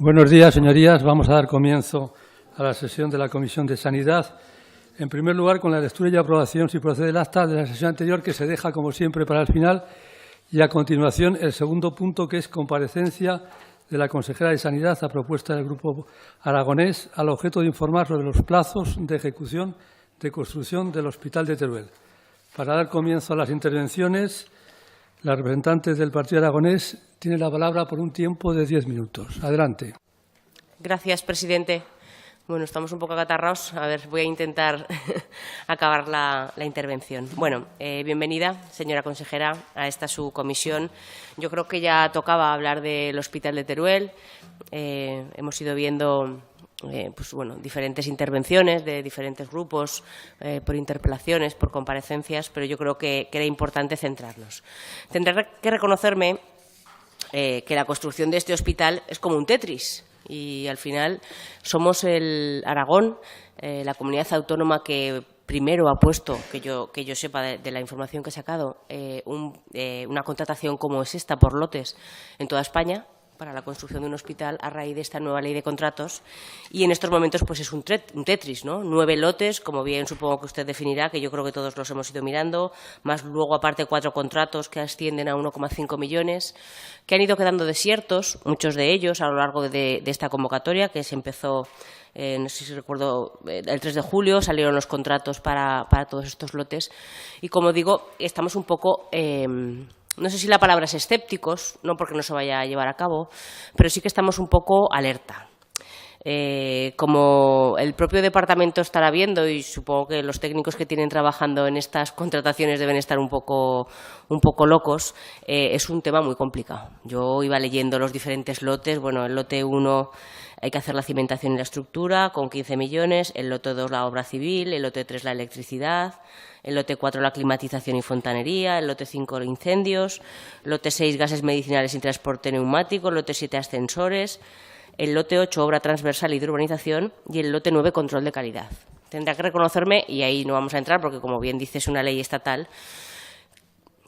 Buenos días, señorías. Vamos a dar comienzo a la sesión de la Comisión de Sanidad. En primer lugar, con la lectura y aprobación, si procede el acta de la sesión anterior, que se deja, como siempre, para el final. Y a continuación, el segundo punto, que es comparecencia de la consejera de Sanidad a propuesta del Grupo aragonés, al objeto de informar sobre los plazos de ejecución de construcción del Hospital de Teruel. Para dar comienzo a las intervenciones, la representante del Partido Aragonés tiene la palabra por un tiempo de 10 minutos. Adelante. Gracias, presidente. Bueno, estamos un poco acatarrados. A ver, voy a intentar acabar la intervención. Bueno, bienvenida, señora consejera, a esta su comisión. Yo creo que ya tocaba hablar del Hospital de Teruel. Hemos ido viendo diferentes intervenciones de diferentes grupos, por interpelaciones, por comparecencias, pero yo creo que era importante centrarnos. Tendré que reconocerme que la construcción de este hospital es como un Tetris. Y al final somos el Aragón, la comunidad autónoma que primero ha puesto, que yo sepa de la información que he sacado, una contratación como es esta por lotes en toda España para la construcción de un hospital a raíz de esta nueva ley de contratos. Y en estos momentos pues es un Tetris, ¿no? 9 lotes, como bien supongo que usted definirá, que yo creo que todos los hemos ido mirando, más luego aparte 4 contratos que ascienden a 1,5 millones, que han ido quedando desiertos, muchos de ellos a lo largo de esta convocatoria, que se empezó, no sé si recuerdo, el 3 de julio salieron los contratos para todos estos lotes. Y como digo, estamos un poco no sé si la palabra es escépticos, no porque no se vaya a llevar a cabo, pero sí que estamos un poco alerta. Como el propio departamento estará viendo, y supongo que los técnicos que tienen trabajando en estas contrataciones deben estar un poco locos, es un tema muy complicado. Yo iba leyendo los diferentes lotes. Bueno, el lote 1 hay que hacer la cimentación y la estructura con 15 millones, el lote 2 la obra civil, el lote 3 la electricidad, el lote 4 la climatización y fontanería, el lote 5 los incendios, lote 6 gases medicinales y transporte neumático, el lote 7 ascensores, el lote 8 obra transversal y de urbanización y el lote 9 control de calidad. Tendrá que reconocerme, y ahí no vamos a entrar porque como bien dice es una ley estatal,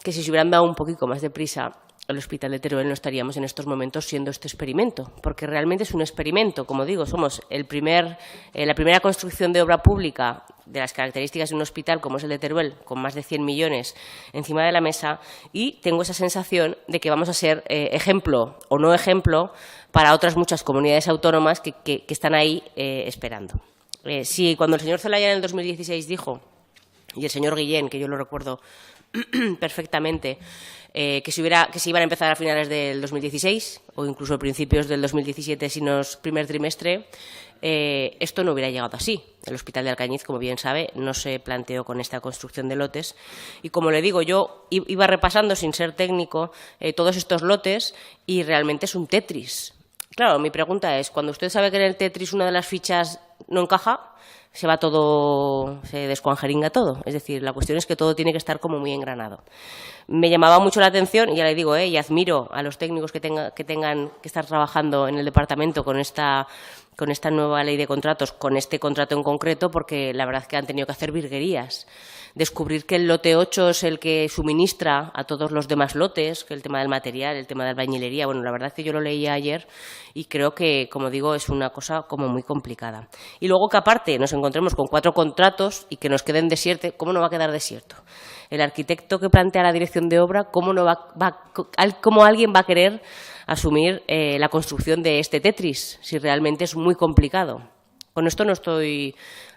que si se hubieran dado un poquito más de prisa, el Hospital de Teruel no estaríamos en estos momentos siendo este experimento, porque realmente es un experimento. Como digo, somos la primera construcción de obra pública de las características de un hospital como es el de Teruel, con más de 100 millones encima de la mesa, y tengo esa sensación de que vamos a ser ejemplo o no ejemplo para otras muchas comunidades autónomas que están ahí esperando. Sí, cuando el señor Zelaya en el 2016 dijo, y el señor Guillén, que yo lo recuerdo perfectamente, que se iban a empezar a finales del 2016 o incluso a principios del 2017, si no es primer trimestre, esto no hubiera llegado así. El Hospital de Alcañiz, como bien sabe, no se planteó con esta construcción de lotes. Y como le digo, yo iba repasando, sin ser técnico, todos estos lotes y realmente es un Tetris. Claro, mi pregunta es, cuando usted sabe que en el Tetris una de las fichas no encaja, se descuangeringa todo. Es decir, la cuestión es que todo tiene que estar como muy engranado. Me llamaba mucho la atención, y ya le digo, y admiro a los técnicos que tengan que estar trabajando en el departamento con esta nueva ley de contratos, con este contrato en concreto, porque la verdad es que han tenido que hacer virguerías. Descubrir que el lote 8 es el que suministra a todos los demás lotes, que el tema del material, el tema de albañilería. Bueno, la verdad es que yo lo leía ayer y creo que, como digo, es una cosa como muy complicada. Y luego que aparte nos encontremos con 4 contratos y que nos queden desiertos, ¿cómo no va a quedar desierto? El arquitecto que plantea la dirección de obra, ¿cómo alguien va a querer asumir la construcción de este Tetris, si realmente es muy complicado? Con esto no estoy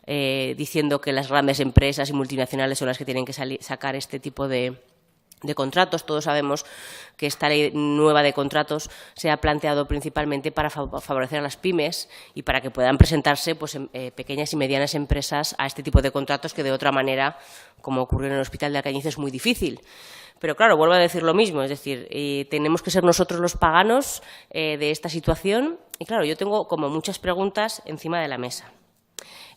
diciendo que las grandes empresas y multinacionales son las que tienen que sacar este tipo de contratos. Todos sabemos que esta ley nueva de contratos se ha planteado principalmente para favorecer a las pymes y para que puedan presentarse pequeñas y medianas empresas a este tipo de contratos que de otra manera, como ocurrió en el Hospital de Alcañiz, es muy difícil. Pero claro, vuelvo a decir lo mismo, es decir, tenemos que ser nosotros los paganos de esta situación. Y claro, yo tengo como muchas preguntas encima de la mesa.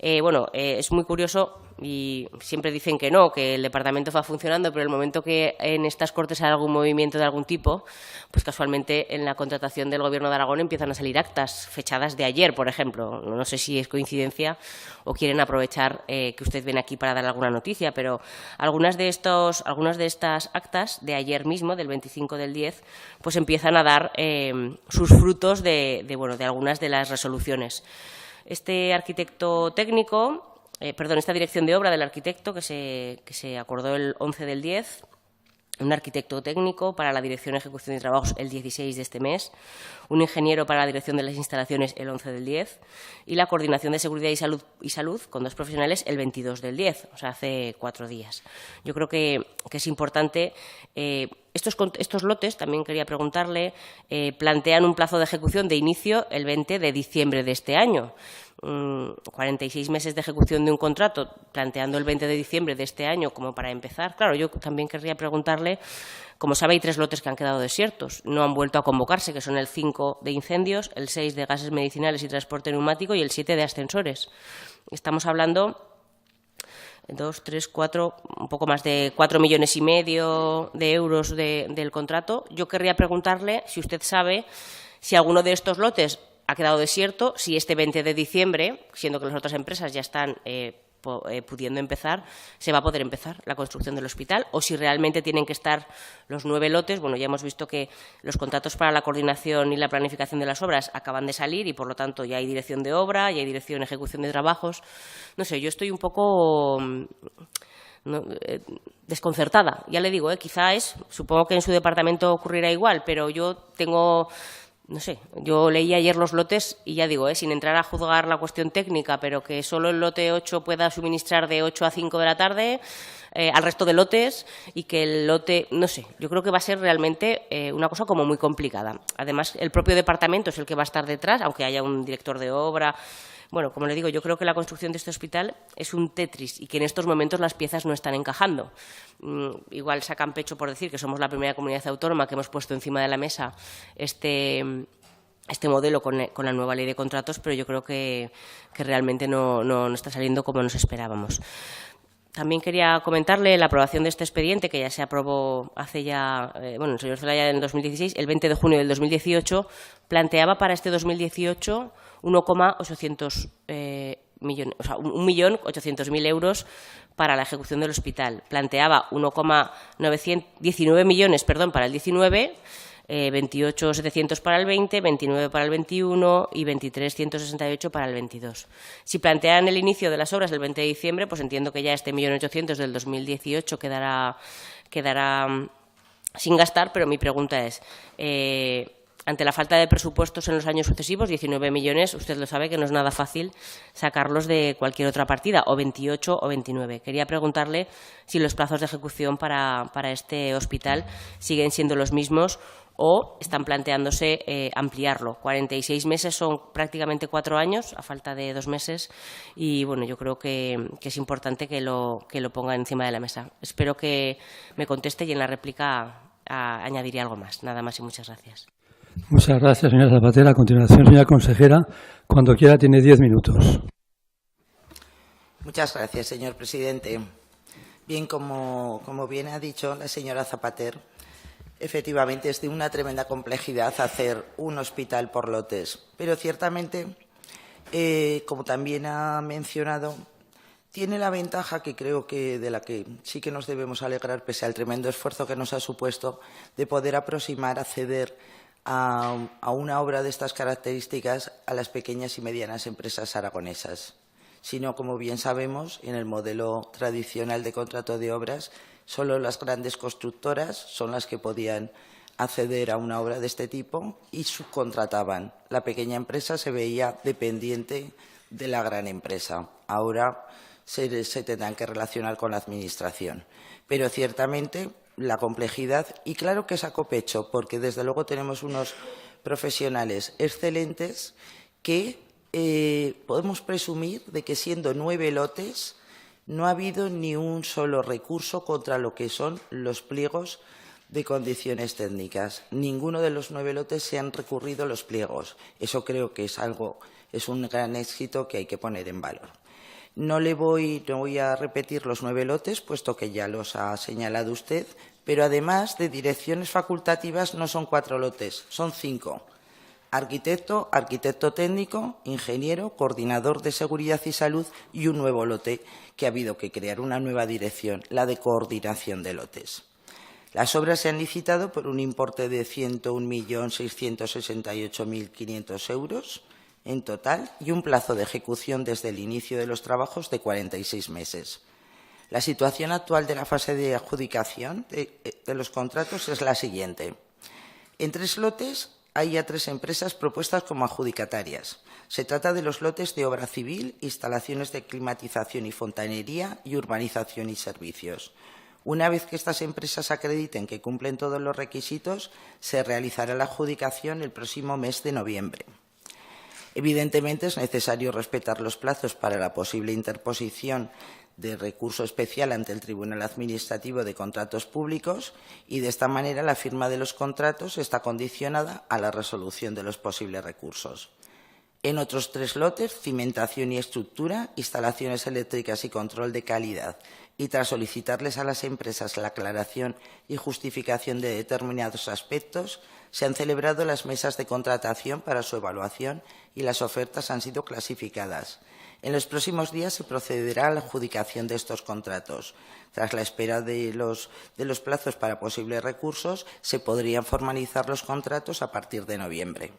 Es muy curioso y siempre dicen que no, que el departamento va funcionando, pero el momento que en estas Cortes hay algún movimiento de algún tipo, pues casualmente en la contratación del Gobierno de Aragón empiezan a salir actas fechadas de ayer, por ejemplo. No sé si es coincidencia o quieren aprovechar que usted viene aquí para dar alguna noticia, pero algunas de estas actas de ayer mismo, del 25 del 10, pues empiezan a dar sus frutos de algunas de las resoluciones. Este arquitecto técnico, esta dirección de obra del arquitecto que se acordó el 11 del 10, un arquitecto técnico para la dirección, ejecución y trabajos el 16 de este mes, un ingeniero para la dirección de las instalaciones el 11 del 10 y la coordinación de seguridad y salud con 2 profesionales el 22 del 10, o sea, hace 4 días. Yo creo que es importante. Estos lotes, también quería preguntarle, plantean un plazo de ejecución de inicio el 20 de diciembre de este año. 46 meses de ejecución de un contrato, planteando el 20 de diciembre de este año como para empezar. Claro, yo también querría preguntarle, como sabe, hay 3 lotes que han quedado desiertos, no han vuelto a convocarse, que son el 5 de incendios, el 6 de gases medicinales y transporte neumático y el 7 de ascensores. Estamos hablando 2, 3, 4, un poco más de 4,5 millones de euros del contrato. Yo querría preguntarle si usted sabe si alguno de estos lotes ha quedado desierto, si este 20 de diciembre, siendo que las otras empresas ya están pudiendo empezar, se va a poder empezar la construcción del hospital, o si realmente tienen que estar los 9 lotes. Bueno, ya hemos visto que los contratos para la coordinación y la planificación de las obras acaban de salir y, por lo tanto, ya hay dirección de obra, ya hay dirección, ejecución de trabajos. No sé, yo estoy un poco desconcertada. Ya le digo, supongo que en su departamento ocurrirá igual, pero yo tengo... No sé, yo leí ayer los lotes y ya digo, sin entrar a juzgar la cuestión técnica, pero que solo el lote 8 pueda suministrar de 8 a 5 de la tarde al resto de lotes y que el lote, no sé, yo creo que va a ser realmente una cosa como muy complicada. Además, el propio departamento es el que va a estar detrás, aunque haya un director de obra. Bueno, como le digo, yo creo que la construcción de este hospital es un Tetris y que en estos momentos las piezas no están encajando. Igual sacan pecho por decir que somos la primera comunidad autónoma que hemos puesto encima de la mesa este modelo con la nueva ley de contratos, pero yo creo que realmente no está saliendo como nos esperábamos. También quería comentarle la aprobación de este expediente, que ya se aprobó hace ya, el señor Zelaya en 2016, el 20 de junio del 2018, planteaba para este 2018 1,800 millones, o sea, 1.800.000 euros para la ejecución del hospital. Planteaba 19 millones para el 19, 28.700 para el 20, 29 para el 21 y 23.168 para el 22. Si plantean el inicio de las obras el 20 de diciembre, pues entiendo que ya este 1.800.000 del 2018 quedará sin gastar, pero mi pregunta es, ante la falta de presupuestos en los años sucesivos, 19 millones, usted lo sabe que no es nada fácil sacarlos de cualquier otra partida, o 28 o 29. Quería preguntarle si los plazos de ejecución para este hospital siguen siendo los mismos o están planteándose ampliarlo. 46 meses son prácticamente 4 años, a falta de 2 meses, y bueno, yo creo que es importante que lo ponga encima de la mesa. Espero que me conteste y en la réplica añadiré algo más. Nada más y muchas gracias. Muchas gracias, señora Zapatera. A continuación, señora consejera, cuando quiera tiene 10 minutos. Muchas gracias, señor presidente. Bien, como bien ha dicho la señora Zapater, efectivamente es de una tremenda complejidad hacer un hospital por lotes, pero ciertamente, como también ha mencionado, tiene la ventaja que creo que de la que sí que nos debemos alegrar, pese al tremendo esfuerzo que nos ha supuesto, de poder aproximar, acceder a una obra de estas características a las pequeñas y medianas empresas aragonesas. Si no, como bien sabemos, en el modelo tradicional de contrato de obras, solo las grandes constructoras son las que podían acceder a una obra de este tipo y subcontrataban. La pequeña empresa se veía dependiente de la gran empresa. Ahora se tendrán que relacionar con la Administración. Pero ciertamente la complejidad, y claro que saco pecho, porque desde luego tenemos unos profesionales excelentes que podemos presumir de que siendo 9 lotes no ha habido ni un solo recurso contra lo que son los pliegos de condiciones técnicas. Ninguno de los 9 lotes se han recurrido los pliegos. Eso creo que es un gran éxito que hay que poner en valor. No voy a repetir los 9 lotes, puesto que ya los ha señalado usted, pero además de direcciones facultativas no son 4 lotes, son 5. Arquitecto, arquitecto técnico, ingeniero, coordinador de seguridad y salud y un nuevo lote que ha habido que crear una nueva dirección, la de coordinación de lotes. Las obras se han licitado por un importe de 101.668.500 euros en total y un plazo de ejecución desde el inicio de los trabajos de 46 meses. La situación actual de la fase de adjudicación de los contratos es la siguiente. En 3 lotes hay ya 3 empresas propuestas como adjudicatarias. Se trata de los lotes de obra civil, instalaciones de climatización y fontanería y urbanización y servicios. Una vez que estas empresas acrediten que cumplen todos los requisitos, se realizará la adjudicación el próximo mes de noviembre. Evidentemente, es necesario respetar los plazos para la posible interposición de recurso especial ante el Tribunal Administrativo de Contratos Públicos y, de esta manera, la firma de los contratos está condicionada a la resolución de los posibles recursos. En otros 3 lotes, cimentación y estructura, instalaciones eléctricas y control de calidad, y tras solicitarles a las empresas la aclaración y justificación de determinados aspectos, se han celebrado las mesas de contratación para su evaluación y las ofertas han sido clasificadas. En los próximos días se procederá a la adjudicación de estos contratos. Tras la espera de los plazos para posibles recursos, se podrían formalizar los contratos a partir de noviembre.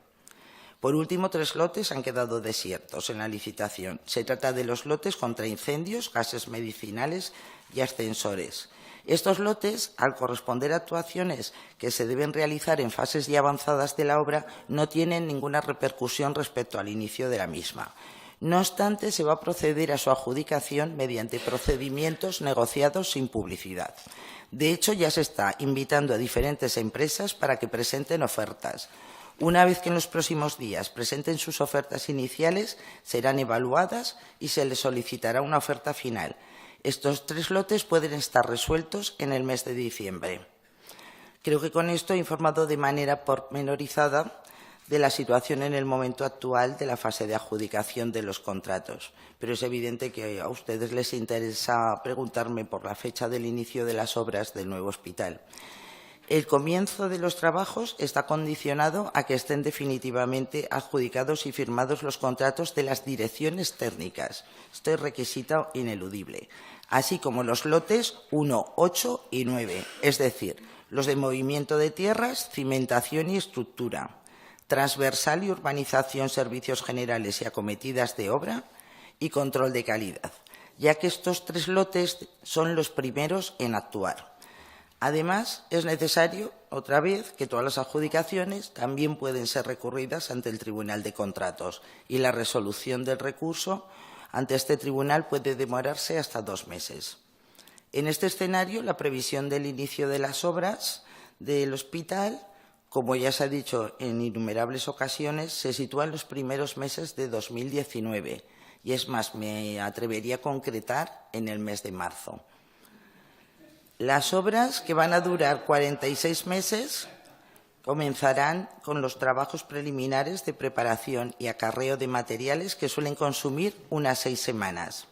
Por último, 3 lotes han quedado desiertos en la licitación. Se trata de los lotes contra incendios, gases medicinales y ascensores. Estos lotes, al corresponder a actuaciones que se deben realizar en fases ya avanzadas de la obra, no tienen ninguna repercusión respecto al inicio de la misma. No obstante, se va a proceder a su adjudicación mediante procedimientos negociados sin publicidad. De hecho, ya se está invitando a diferentes empresas para que presenten ofertas. Una vez que en los próximos días presenten sus ofertas iniciales, serán evaluadas y se les solicitará una oferta final. Estos 3 lotes pueden estar resueltos en el mes de diciembre. Creo que con esto he informado de manera pormenorizada de la situación en el momento actual de la fase de adjudicación de los contratos. Pero es evidente que a ustedes les interesa preguntarme por la fecha del inicio de las obras del nuevo hospital. El comienzo de los trabajos está condicionado a que estén definitivamente adjudicados y firmados los contratos de las direcciones técnicas. Este es requisito ineludible, así como los lotes 1, 8 y 9, es decir, los de movimiento de tierras, cimentación y estructura, transversal y urbanización, servicios generales y acometidas de obra y control de calidad, ya que estos 3 lotes son los primeros en actuar. Además, es necesario, otra vez, que todas las adjudicaciones también pueden ser recurridas ante el Tribunal de Contratos y la resolución del recurso ante este tribunal puede demorarse hasta 2 meses. En este escenario, la previsión del inicio de las obras del hospital, como ya se ha dicho en innumerables ocasiones, se sitúa en los primeros meses de 2019 y, es más, me atrevería a concretar en el mes de marzo. Las obras, que van a durar 46 meses, comenzarán con los trabajos preliminares de preparación y acarreo de materiales que suelen consumir unas 6 semanas.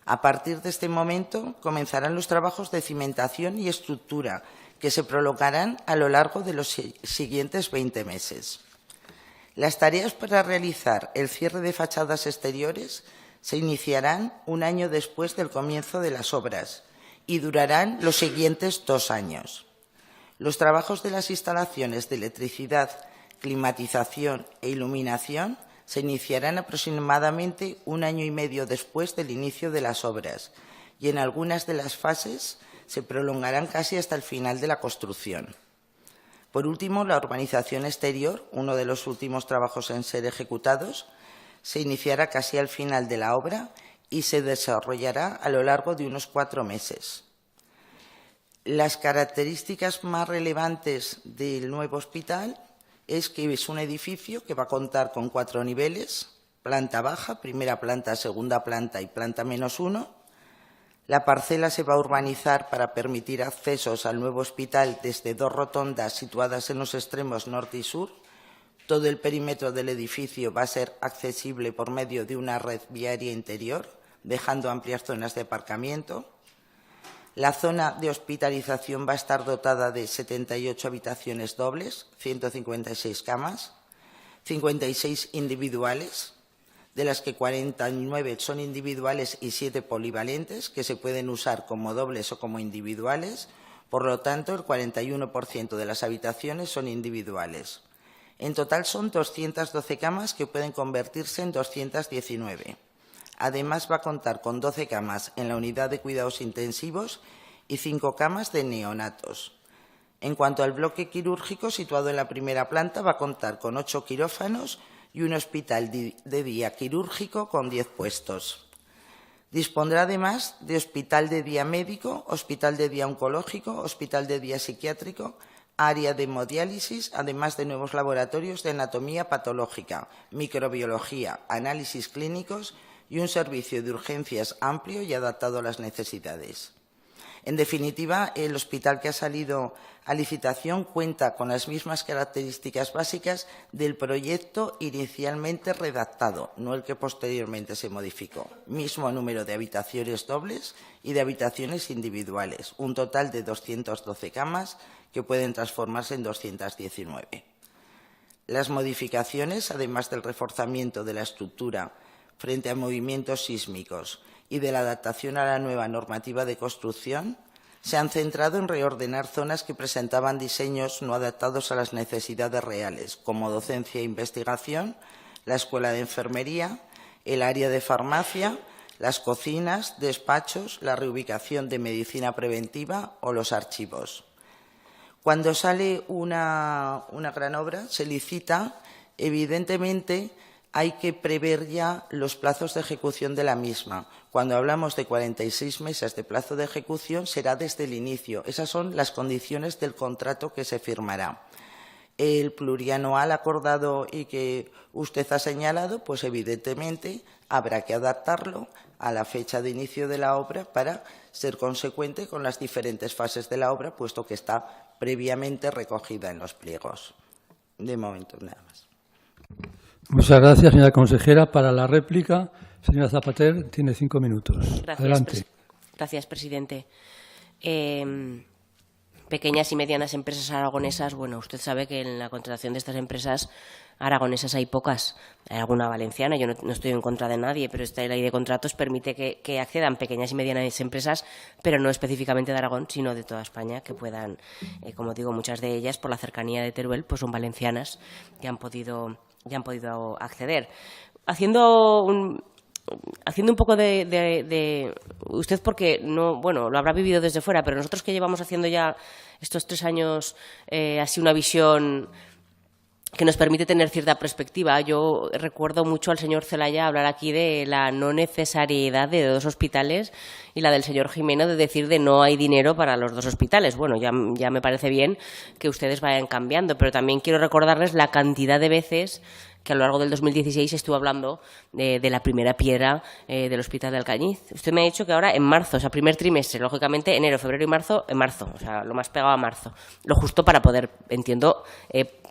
A partir de este momento comenzarán los trabajos de cimentación y estructura, que se prolongarán a lo largo de los siguientes 20 meses. Las tareas para realizar el cierre de fachadas exteriores se iniciarán un año después del comienzo de las obras y durarán los siguientes 2 años. Los trabajos de las instalaciones de electricidad, climatización e iluminación se iniciarán aproximadamente 1 año y medio después del inicio de las obras y en algunas de las fases se prolongarán casi hasta el final de la construcción. Por último, la urbanización exterior, uno de los últimos trabajos en ser ejecutados, se iniciará casi al final de la obra y se desarrollará a lo largo de unos 4 meses. Las características más relevantes del nuevo hospital es que es un edificio que va a contar con 4 niveles, planta baja, primera planta, segunda planta y planta -1. La parcela se va a urbanizar para permitir accesos al nuevo hospital desde 2 rotondas situadas en los extremos norte y sur. Todo el perímetro del edificio va a ser accesible por medio de una red viaria interior dejando amplias zonas de aparcamiento. La zona de hospitalización va a estar dotada de 78 habitaciones dobles, 156 camas, 56 individuales, de las que 49 son individuales y 7 polivalentes, que se pueden usar como dobles o como individuales. Por lo tanto, el 41% de las habitaciones son individuales. En total son 212 camas que pueden convertirse en 219. Además, va a contar con 12 camas en la unidad de cuidados intensivos y 5 camas de neonatos. En cuanto al bloque quirúrgico, situado en la primera planta, va a contar con 8 quirófanos y un hospital de día quirúrgico con 10 puestos. Dispondrá además de hospital de día médico, hospital de día oncológico, hospital de día psiquiátrico, área de hemodiálisis, además de nuevos laboratorios de anatomía patológica, microbiología, análisis clínicos y un servicio de urgencias amplio y adaptado a las necesidades. En definitiva, el hospital que ha salido a licitación cuenta con las mismas características básicas del proyecto inicialmente redactado, no el que posteriormente se modificó. Mismo número de habitaciones dobles y de habitaciones individuales, un total de 212 camas que pueden transformarse en 219. Las modificaciones, además del reforzamiento de la estructura frente a movimientos sísmicos y de la adaptación a la nueva normativa de construcción, se han centrado en reordenar zonas que presentaban diseños no adaptados a las necesidades reales, como docencia e investigación, la escuela de enfermería, el área de farmacia, las cocinas, despachos, la reubicación de medicina preventiva o los archivos. Cuando sale una gran obra, se licita, evidentemente hay que prever ya los plazos de ejecución de la misma. Cuando hablamos de 46 meses de plazo de ejecución, será desde el inicio. Esas son las condiciones del contrato que se firmará. El plurianual acordado y que usted ha señalado, pues evidentemente habrá que adaptarlo a la fecha de inicio de la obra para ser consecuente con las diferentes fases de la obra, puesto que está previamente recogida en los pliegos. De momento, nada más. Muchas gracias, señora consejera. Para la réplica, señora Zapater, tiene 5 minutos. Gracias, Adelante. Gracias, presidente. Pequeñas y medianas empresas aragonesas, bueno, usted sabe que en la contratación de estas empresas aragonesas hay pocas. Hay alguna valenciana, yo no estoy en contra de nadie, pero esta ley de contratos permite que accedan pequeñas y medianas empresas, pero no específicamente de Aragón, sino de toda España, que puedan, como digo, muchas de ellas, por la cercanía de Teruel, pues son valencianas que han podido acceder. Haciendo un poco de usted, porque no, bueno, lo habrá vivido desde fuera, pero nosotros que llevamos haciendo ya estos 3 años así una visión que nos permite tener cierta perspectiva. Yo recuerdo mucho al señor Zelaya hablar aquí de la no necesariedad de 2 hospitales y la del señor Jimeno de decir de no hay dinero para los 2 hospitales. Bueno, ya me parece bien que ustedes vayan cambiando, pero también quiero recordarles la cantidad de veces que a lo largo del 2016 estuvo hablando de la primera piedra del Hospital de Alcañiz. Usted me ha dicho que ahora en marzo, o sea, primer trimestre, lógicamente enero, febrero y marzo, en marzo, o sea, lo más pegado a marzo. Lo justo para poder, entiendo,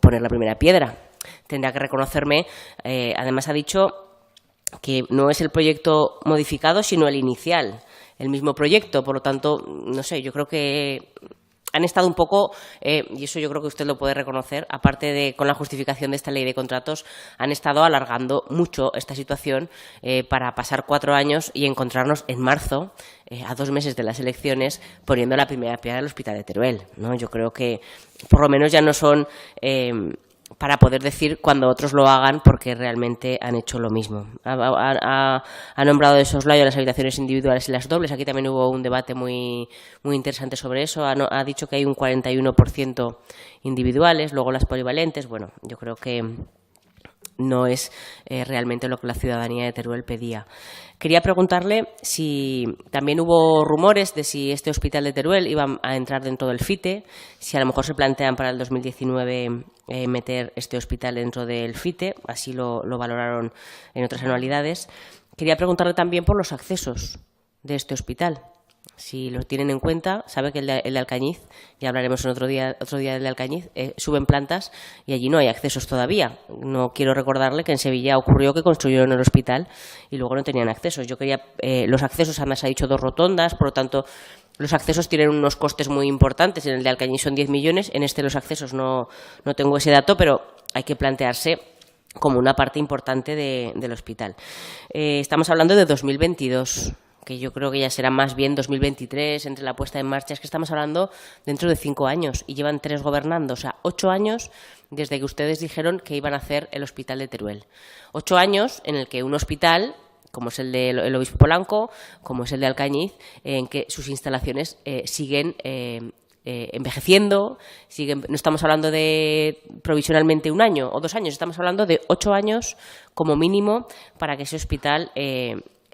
poner la primera piedra. Tendrá que reconocerme, además ha dicho que no es el proyecto modificado, sino el inicial, el mismo proyecto. Por lo tanto, no sé, yo creo que han estado un poco, y eso yo creo que usted lo puede reconocer, aparte de con la justificación de esta ley de contratos, han estado alargando mucho esta situación para pasar 4 años y encontrarnos en marzo, a 2 meses de las elecciones, poniendo la primera piedra del Hospital de Teruel, ¿no? Yo creo que por lo menos ya no son para poder decir cuando otros lo hagan, porque realmente han hecho lo mismo. Ha nombrado de soslayo las habitaciones individuales y las dobles. Aquí también hubo un debate muy interesante sobre eso. Ha dicho que hay un 41% individuales, luego las polivalentes. Bueno, yo creo que no es realmente lo que la ciudadanía de Teruel pedía. Quería preguntarle si también hubo rumores de si este hospital de Teruel iba a entrar dentro del FITE, si a lo mejor se plantean para el 2019 meter este hospital dentro del FITE, así lo valoraron en otras anualidades. Quería preguntarle también por los accesos de este hospital. Si lo tienen en cuenta, sabe que el de Alcañiz, ya hablaremos en otro día del de Alcañiz, suben plantas y allí no hay accesos todavía. No quiero recordarle que en Sevilla ocurrió que construyeron el hospital y luego no tenían accesos. Yo quería los accesos, además ha dicho 2 rotondas, por lo tanto los accesos tienen unos costes muy importantes. En el de Alcañiz son 10 millones, en este los accesos no tengo ese dato, pero hay que plantearse como una parte importante del hospital. Estamos hablando de 2022. Que yo creo que ya será más bien 2023, entre la puesta en marcha. Es que estamos hablando dentro de 5 años y llevan 3 gobernando, o sea, 8 años desde que ustedes dijeron que iban a hacer el hospital de Teruel. 8 años en el que un hospital, como es el del Obispo Polanco, como es el de Alcañiz, en que sus instalaciones siguen envejeciendo, no estamos hablando de provisionalmente 1 año o 2 años, estamos hablando de 8 años como mínimo para que ese hospital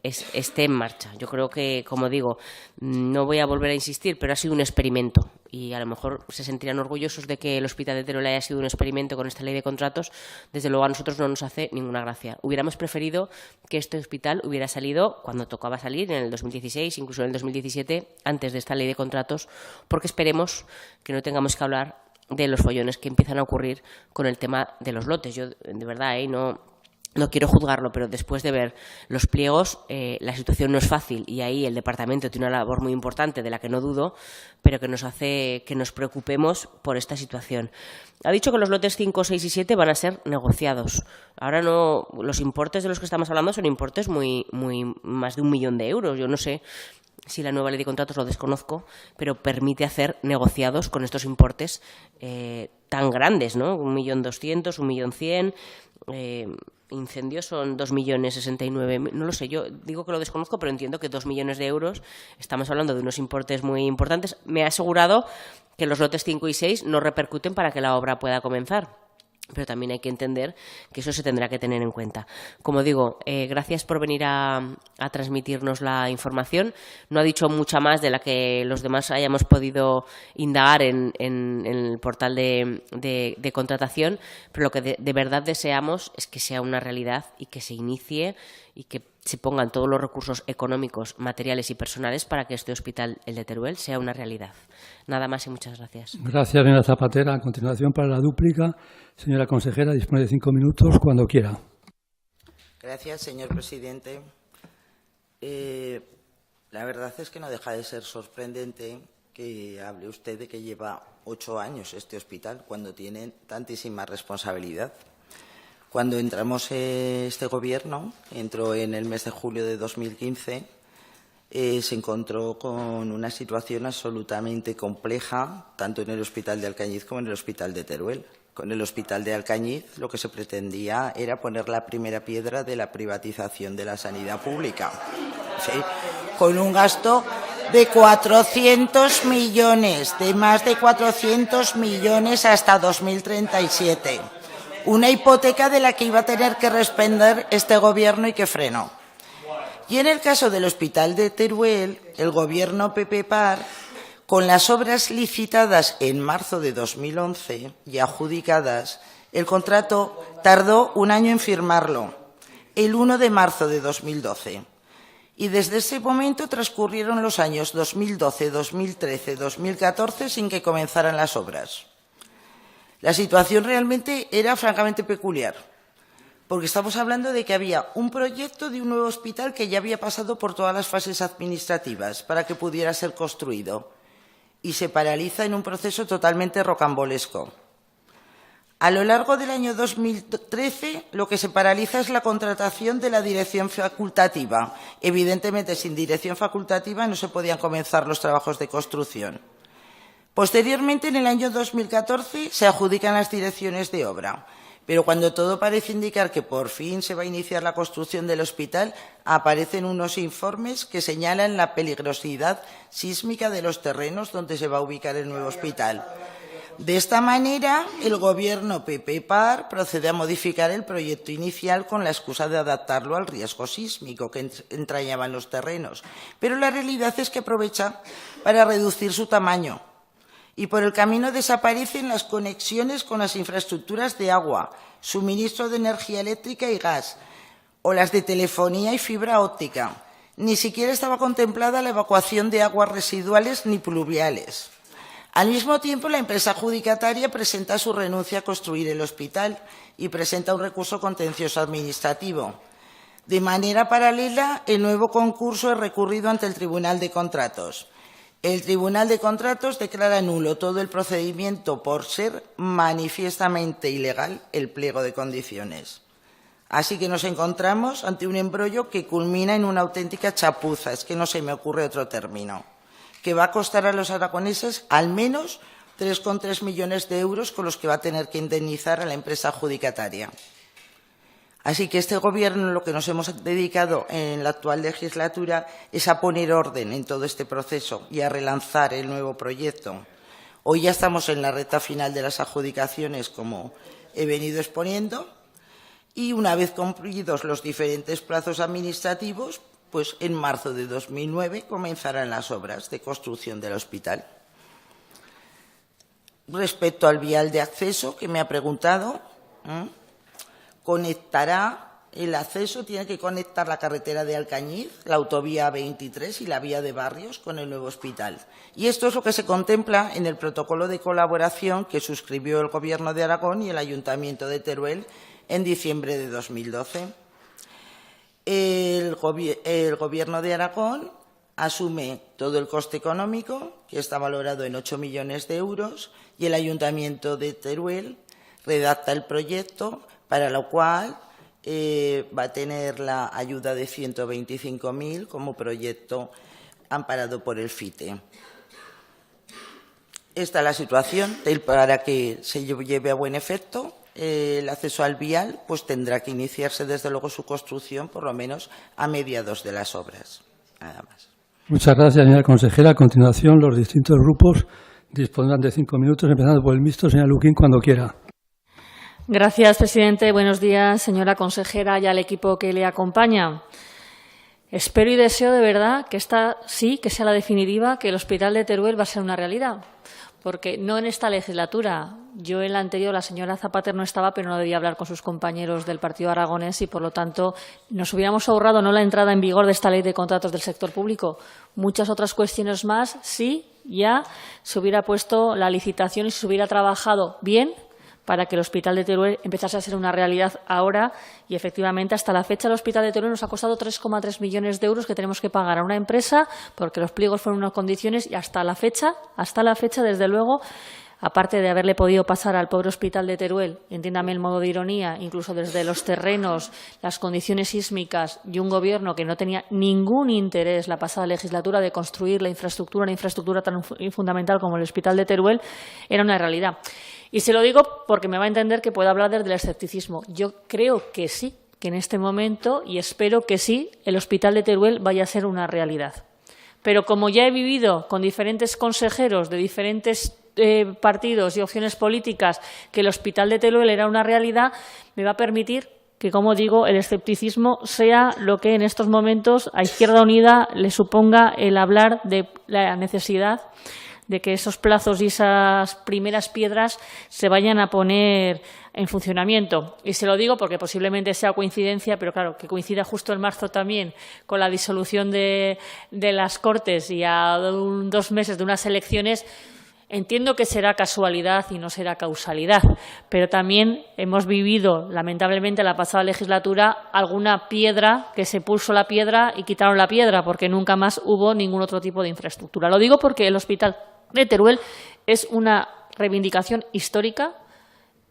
esté en marcha. Yo creo que, como digo, no voy a volver a insistir, pero ha sido un experimento y a lo mejor se sentirán orgullosos de que el Hospital de Teruel haya sido un experimento con esta ley de contratos. Desde luego a nosotros no nos hace ninguna gracia. Hubiéramos preferido que este hospital hubiera salido cuando tocaba salir, en el 2016, incluso en el 2017, antes de esta ley de contratos, porque esperemos que no tengamos que hablar de los follones que empiezan a ocurrir con el tema de los lotes. Yo, de verdad, no quiero juzgarlo, pero después de ver los pliegos, la situación no es fácil y ahí el departamento tiene una labor muy importante de la que no dudo, pero que nos hace que nos preocupemos por esta situación. Ha dicho que los lotes 5, 6 y 7 van a ser negociados. Ahora no, los importes de los que estamos hablando son importes muy más de 1 millón de euros. Yo no sé si la nueva ley de contratos, lo desconozco, pero permite hacer negociados con estos importes tan grandes, ¿no? 1.200.000, 1.100.000. Incendios son 2.069.000, no lo sé, yo digo que lo desconozco, pero entiendo que 2 millones de euros, estamos hablando de unos importes muy importantes. Me ha asegurado que los lotes 5 y 6 no repercuten para que la obra pueda comenzar, pero también hay que entender que eso se tendrá que tener en cuenta. Como digo, gracias por venir a transmitirnos la información. No ha dicho mucha más de la que los demás hayamos podido indagar en el portal de contratación, pero lo que de verdad deseamos es que sea una realidad y que se inicie y que se pongan todos los recursos económicos, materiales y personales para que este hospital, el de Teruel, sea una realidad. Nada más y muchas gracias. Gracias, señora Zapatera. A continuación, para la dúplica, señora consejera, dispone de 5 minutos cuando quiera. Gracias, señor presidente. La verdad es que no deja de ser sorprendente que hable usted de que lleva 8 años este hospital cuando tiene tantísima responsabilidad. Cuando entramos este gobierno, entró en el mes de julio de 2015, se encontró con una situación absolutamente compleja, tanto en el Hospital de Alcañiz como en el Hospital de Teruel. Con el Hospital de Alcañiz lo que se pretendía era poner la primera piedra de la privatización de la sanidad pública, ¿sí? Con un gasto de 400 millones, de más de 400 millones hasta 2037. Una hipoteca de la que iba a tener que responder este gobierno y que frenó. Y en el caso del Hospital de Teruel, el gobierno PP-PAR, con las obras licitadas en marzo de 2011 y adjudicadas, el contrato tardó 1 año en firmarlo, el 1 de marzo de 2012. Y desde ese momento transcurrieron los años 2012, 2013, 2014 sin que comenzaran las obras. La situación realmente era francamente peculiar, porque estamos hablando de que había un proyecto de un nuevo hospital que ya había pasado por todas las fases administrativas para que pudiera ser construido y se paraliza en un proceso totalmente rocambolesco. A lo largo del año 2013, lo que se paraliza es la contratación de la dirección facultativa. Evidentemente, sin dirección facultativa no se podían comenzar los trabajos de construcción. Posteriormente, en el año 2014, se adjudican las direcciones de obra, pero cuando todo parece indicar que por fin se va a iniciar la construcción del hospital, aparecen unos informes que señalan la peligrosidad sísmica de los terrenos donde se va a ubicar el nuevo hospital. De esta manera, el gobierno PP-PAR procede a modificar el proyecto inicial con la excusa de adaptarlo al riesgo sísmico que entrañaban los terrenos, pero la realidad es que aprovecha para reducir su tamaño. Y por el camino desaparecen las conexiones con las infraestructuras de agua, suministro de energía eléctrica y gas, o las de telefonía y fibra óptica, Ni siquiera estaba contemplada la evacuación de aguas residuales ni pluviales. Al mismo tiempo, la empresa adjudicataria presenta su renuncia a construir el hospital y presenta un recurso contencioso administrativo. De manera paralela, el nuevo concurso es recurrido ante el Tribunal de Contratos. El Tribunal de Contratos declara nulo todo el procedimiento por ser manifiestamente ilegal el pliego de condiciones. Así que nos encontramos ante un embrollo que culmina en una auténtica chapuza, es que no se me ocurre otro término, que va a costar a los aragoneses al menos 3,3 millones de euros con los que va a tener que indemnizar a la empresa adjudicataria. Así que este Gobierno, lo que nos hemos dedicado en la actual legislatura es a poner orden en todo este proceso y a relanzar el nuevo proyecto. Hoy ya estamos en la recta final de las adjudicaciones, como he venido exponiendo, y una vez cumplidos los diferentes plazos administrativos, pues en marzo de 2009 comenzarán las obras de construcción del hospital. Respecto al vial de acceso que me ha preguntado, conectará el acceso, tiene que conectar la carretera de Alcañiz, la autovía 23 y la vía de Barrios con el nuevo hospital. Y esto es lo que se contempla en el protocolo de colaboración que suscribió el Gobierno de Aragón y el Ayuntamiento de Teruel en diciembre de 2012. El Gobierno de Aragón asume todo el coste económico, que está valorado en 8 millones de euros, y el Ayuntamiento de Teruel redacta el proyecto, para lo cual va a tener la ayuda de 125.000 como proyecto amparado por el FITE. Esta es la situación para que se lleve a buen efecto. El acceso al vial pues tendrá que iniciarse desde luego su construcción por lo menos a mediados de las obras. Nada más. Muchas gracias, señora consejera. A continuación, los distintos grupos dispondrán de 5 minutos, empezando por el mixto. Señora Luquín, cuando quiera. Gracias, presidente. Buenos días, señora consejera, y al equipo que le acompaña. Espero y deseo de verdad que esta sí, que sea la definitiva, que el Hospital de Teruel va a ser una realidad. Porque no en esta legislatura. Yo en la anterior, la señora Zapater no estaba, pero no debía hablar con sus compañeros del Partido Aragonés y, por lo tanto, nos hubiéramos ahorrado no la entrada en vigor de esta ley de contratos del sector público. Muchas otras cuestiones más, sí, ya se hubiera puesto la licitación y se hubiera trabajado bien para que el Hospital de Teruel empezase a ser una realidad ahora, y efectivamente hasta la fecha el Hospital de Teruel nos ha costado 3,3 millones de euros que tenemos que pagar a una empresa porque los pliegos fueron unas condiciones, y hasta la fecha, desde luego, aparte de haberle podido pasar al pobre Hospital de Teruel, entiéndame el modo de ironía, incluso desde los terrenos, las condiciones sísmicas y un Gobierno que no tenía ningún interés la pasada legislatura de construir una infraestructura tan fundamental como el Hospital de Teruel, era una realidad. Y se lo digo porque me va a entender que puedo hablar desde el escepticismo. Yo creo que sí, que en este momento, y espero que sí, el Hospital de Teruel vaya a ser una realidad. Pero como ya he vivido con diferentes consejeros de diferentes partidos y opciones políticas que el Hospital de Teruel era una realidad, me va a permitir que, como digo, el escepticismo sea lo que en estos momentos a Izquierda Unida le suponga el hablar de la necesidad de que esos plazos y esas primeras piedras se vayan a poner en funcionamiento. Y se lo digo porque posiblemente sea coincidencia, pero claro, que coincida justo en marzo también con la disolución de las Cortes y a 2 meses de unas elecciones. Entiendo que será casualidad y no será causalidad, pero también hemos vivido, lamentablemente, la pasada legislatura alguna piedra que se puso la piedra y quitaron la piedra porque nunca más hubo ningún otro tipo de infraestructura. Lo digo porque el Hospital de Teruel es una reivindicación histórica,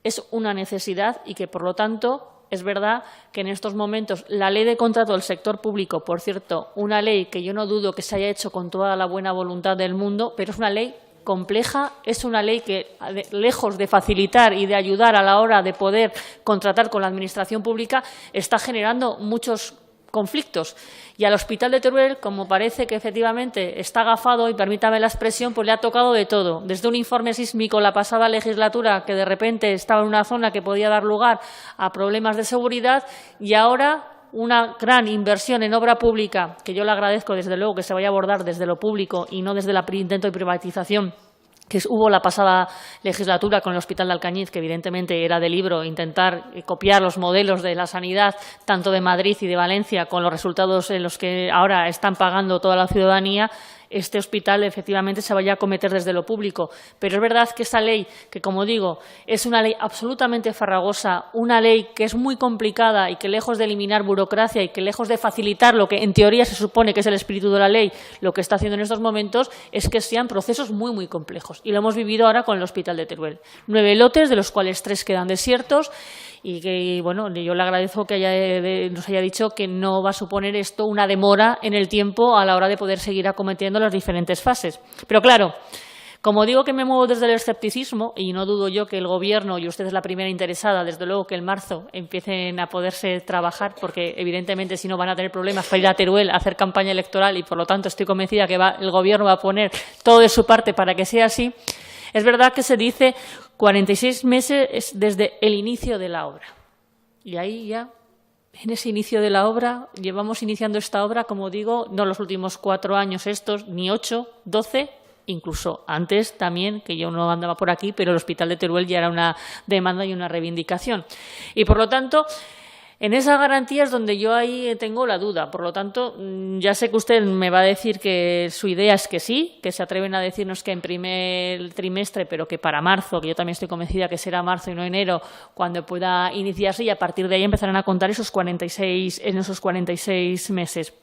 es una necesidad y que, por lo tanto, es verdad que en estos momentos la ley de contrato del sector público, por cierto, una ley que yo no dudo que se haya hecho con toda la buena voluntad del mundo, pero es una ley compleja, es una ley que, lejos de facilitar y de ayudar a la hora de poder contratar con la Administración pública, está generando muchos conflictos. Y al Hospital de Teruel, como parece que efectivamente está agafado, y permítame la expresión, pues le ha tocado de todo. Desde un informe sísmico la pasada legislatura que de repente estaba en una zona que podía dar lugar a problemas de seguridad, y ahora una gran inversión en obra pública, que yo le agradezco desde luego que se vaya a abordar desde lo público y no desde el intento de privatización que hubo la pasada legislatura con el Hospital de Alcañiz, que evidentemente era de libro intentar copiar los modelos de la sanidad, tanto de Madrid y de Valencia, con los resultados en los que ahora están pagando toda la ciudadanía, este hospital efectivamente se vaya a acometer desde lo público. Pero es verdad que esa ley, que como digo, es una ley absolutamente farragosa, una ley que es muy complicada y que lejos de eliminar burocracia y que lejos de facilitar lo que en teoría se supone que es el espíritu de la ley, lo que está haciendo en estos momentos es que sean procesos muy, muy complejos. Y lo hemos vivido ahora con el Hospital de Teruel. 9 lotes, de los cuales 3 quedan desiertos. Y que, bueno, yo le agradezco que nos haya dicho que no va a suponer esto una demora en el tiempo a la hora de poder seguir acometiendo las diferentes fases. Pero claro, como digo que me muevo desde el escepticismo, y no dudo yo que el Gobierno, y usted es la primera interesada, desde luego que en marzo empiecen a poderse trabajar, porque evidentemente si no van a tener problemas para ir a Teruel a hacer campaña electoral y por lo tanto estoy convencida que el Gobierno va a poner todo de su parte para que sea así. Es verdad que se dice 46 meses desde el inicio de la obra. Y ahí ya, en ese inicio de la obra, llevamos iniciando esta obra, como digo, no los últimos 4 años estos, ni 8, 12, incluso antes también, que yo no andaba por aquí, pero el Hospital de Teruel ya era una demanda y una reivindicación. Y por lo tanto, en esas garantías donde yo ahí tengo la duda. Por lo tanto, ya sé que usted me va a decir que su idea es que sí, que se atreven a decirnos que en primer trimestre, pero que para marzo, que yo también estoy convencida que será marzo y no enero, cuando pueda iniciarse, y a partir de ahí empezarán a contar esos 46 meses.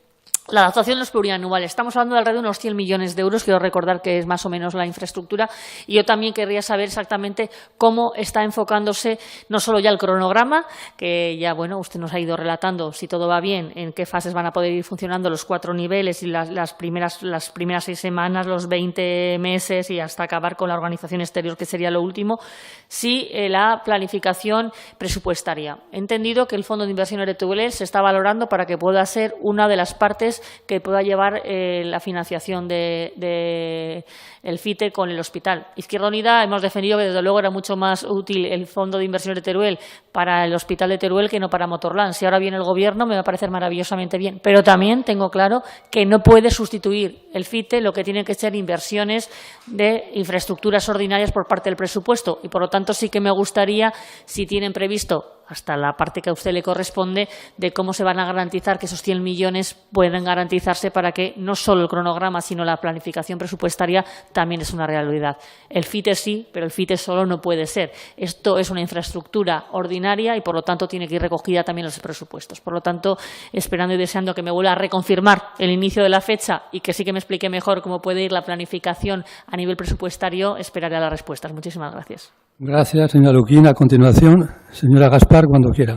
La adaptación de los plurianuales. Estamos hablando de alrededor de unos 100 millones de euros. Quiero recordar que es más o menos la infraestructura. Y yo también querría saber exactamente cómo está enfocándose no solo ya el cronograma, que ya, bueno, usted nos ha ido relatando, si todo va bien, en qué fases van a poder ir funcionando los 4 niveles y las primeras 6 semanas, los 20 meses y hasta acabar con la organización exterior, que sería lo último, sí la planificación presupuestaria. He entendido que el Fondo de Inversiones de Teruel se está valorando para que pueda ser una de las partes que pueda llevar la financiación de el FITE con el hospital. Izquierda Unida hemos defendido que desde luego era mucho más útil el Fondo de Inversiones de Teruel para el Hospital de Teruel que no para Motorland. Si ahora viene el Gobierno me va a parecer maravillosamente bien, pero también tengo claro que no puede sustituir el FITE lo que tienen que ser inversiones de infraestructuras ordinarias por parte del presupuesto y por lo tanto sí que me gustaría, si tienen previsto hasta la parte que a usted le corresponde, de cómo se van a garantizar que esos 100 millones pueden garantizarse para que no solo el cronograma, sino la planificación presupuestaria también es una realidad. El FITE sí, pero el FITE solo no puede ser. Esto es una infraestructura ordinaria y, por lo tanto, tiene que ir recogida también en los presupuestos. Por lo tanto, esperando y deseando que me vuelva a reconfirmar el inicio de la fecha y que sí que me explique mejor cómo puede ir la planificación a nivel presupuestario, esperaré a las respuestas. Muchísimas gracias. Gracias, señora Luquín. A continuación, señora Gaspar, cuando quiera.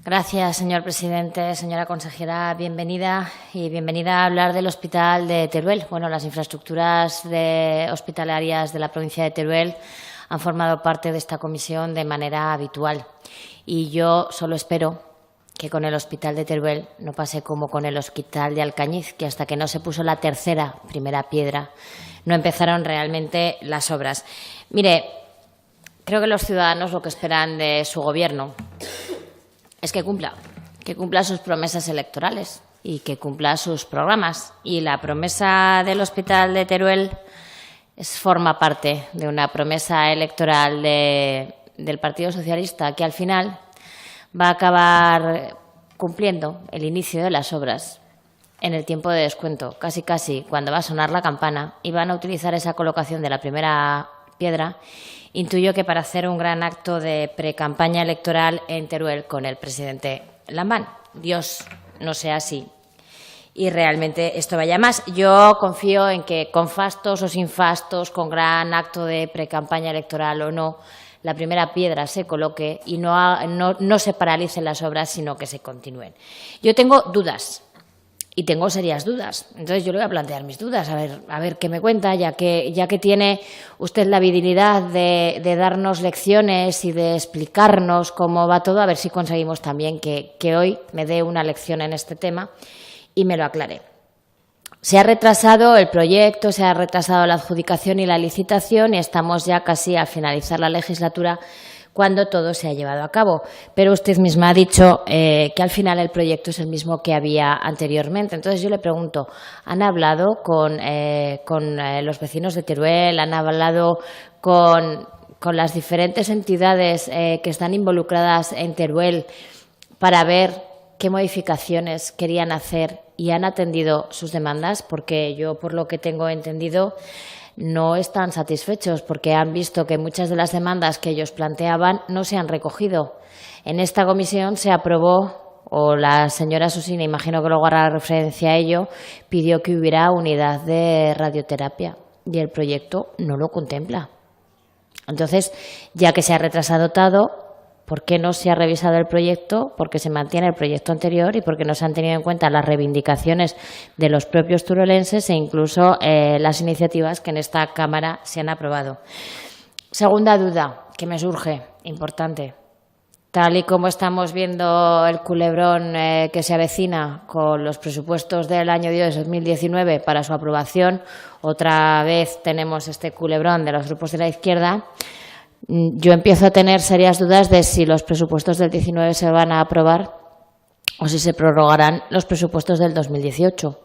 Gracias, señor presidente. Señora consejera, bienvenida a hablar del Hospital de Teruel. Bueno, las infraestructuras hospitalarias de la provincia de Teruel han formado parte de esta comisión de manera habitual. Y yo solo espero que con el Hospital de Teruel no pase como con el Hospital de Alcañiz, que hasta que no se puso la primera piedra, no empezaron realmente las obras. Mire, creo que los ciudadanos lo que esperan de su Gobierno es que cumpla sus promesas electorales y que cumpla sus programas. Y la promesa del Hospital de Teruel forma parte de una promesa electoral del Partido Socialista que al final va a acabar cumpliendo el inicio de las obras en el tiempo de descuento, casi cuando va a sonar la campana y van a utilizar esa colocación de la primera piedra. Intuyo que para hacer un gran acto de precampaña electoral en Teruel con el presidente Lambán. Dios no sea así y realmente esto vaya más. Yo confío en que con fastos o sin fastos, con gran acto de precampaña electoral o no, la primera piedra se coloque y no se paralicen las obras, sino que se continúen. Yo tengo dudas. Y tengo serias dudas. Entonces yo le voy a plantear mis dudas, a ver qué me cuenta, ya que tiene usted la habilidad de darnos lecciones y de explicarnos cómo va todo, a ver si conseguimos también que hoy me dé una lección en este tema y me lo aclare. Se ha retrasado el proyecto, se ha retrasado la adjudicación y la licitación y estamos ya casi al finalizar la legislatura cuando todo se ha llevado a cabo. Pero usted misma ha dicho que al final el proyecto es el mismo que había anteriormente. Entonces yo le pregunto, ¿han hablado con los vecinos de Teruel? ¿Han hablado con las diferentes entidades que están involucradas en Teruel para ver qué modificaciones querían hacer y han atendido sus demandas? Porque yo, por lo que tengo entendido, no están satisfechos porque han visto que muchas de las demandas que ellos planteaban no se han recogido. En esta comisión se aprobó, o la señora Susina, imagino que luego hará referencia a ello, pidió que hubiera unidad de radioterapia y el proyecto no lo contempla. Entonces, ya que se ha retrasado todo, ¿por qué no se ha revisado el proyecto? Porque se mantiene el proyecto anterior y porque no se han tenido en cuenta las reivindicaciones de los propios turolenses e incluso las iniciativas que en esta Cámara se han aprobado. Segunda duda que me surge, importante. Tal y como estamos viendo el culebrón que se avecina con los presupuestos del año 2019 para su aprobación, otra vez tenemos este culebrón de los grupos de la izquierda. Yo empiezo a tener serias dudas de si los presupuestos del 19 se van a aprobar o si se prorrogarán los presupuestos del 2018.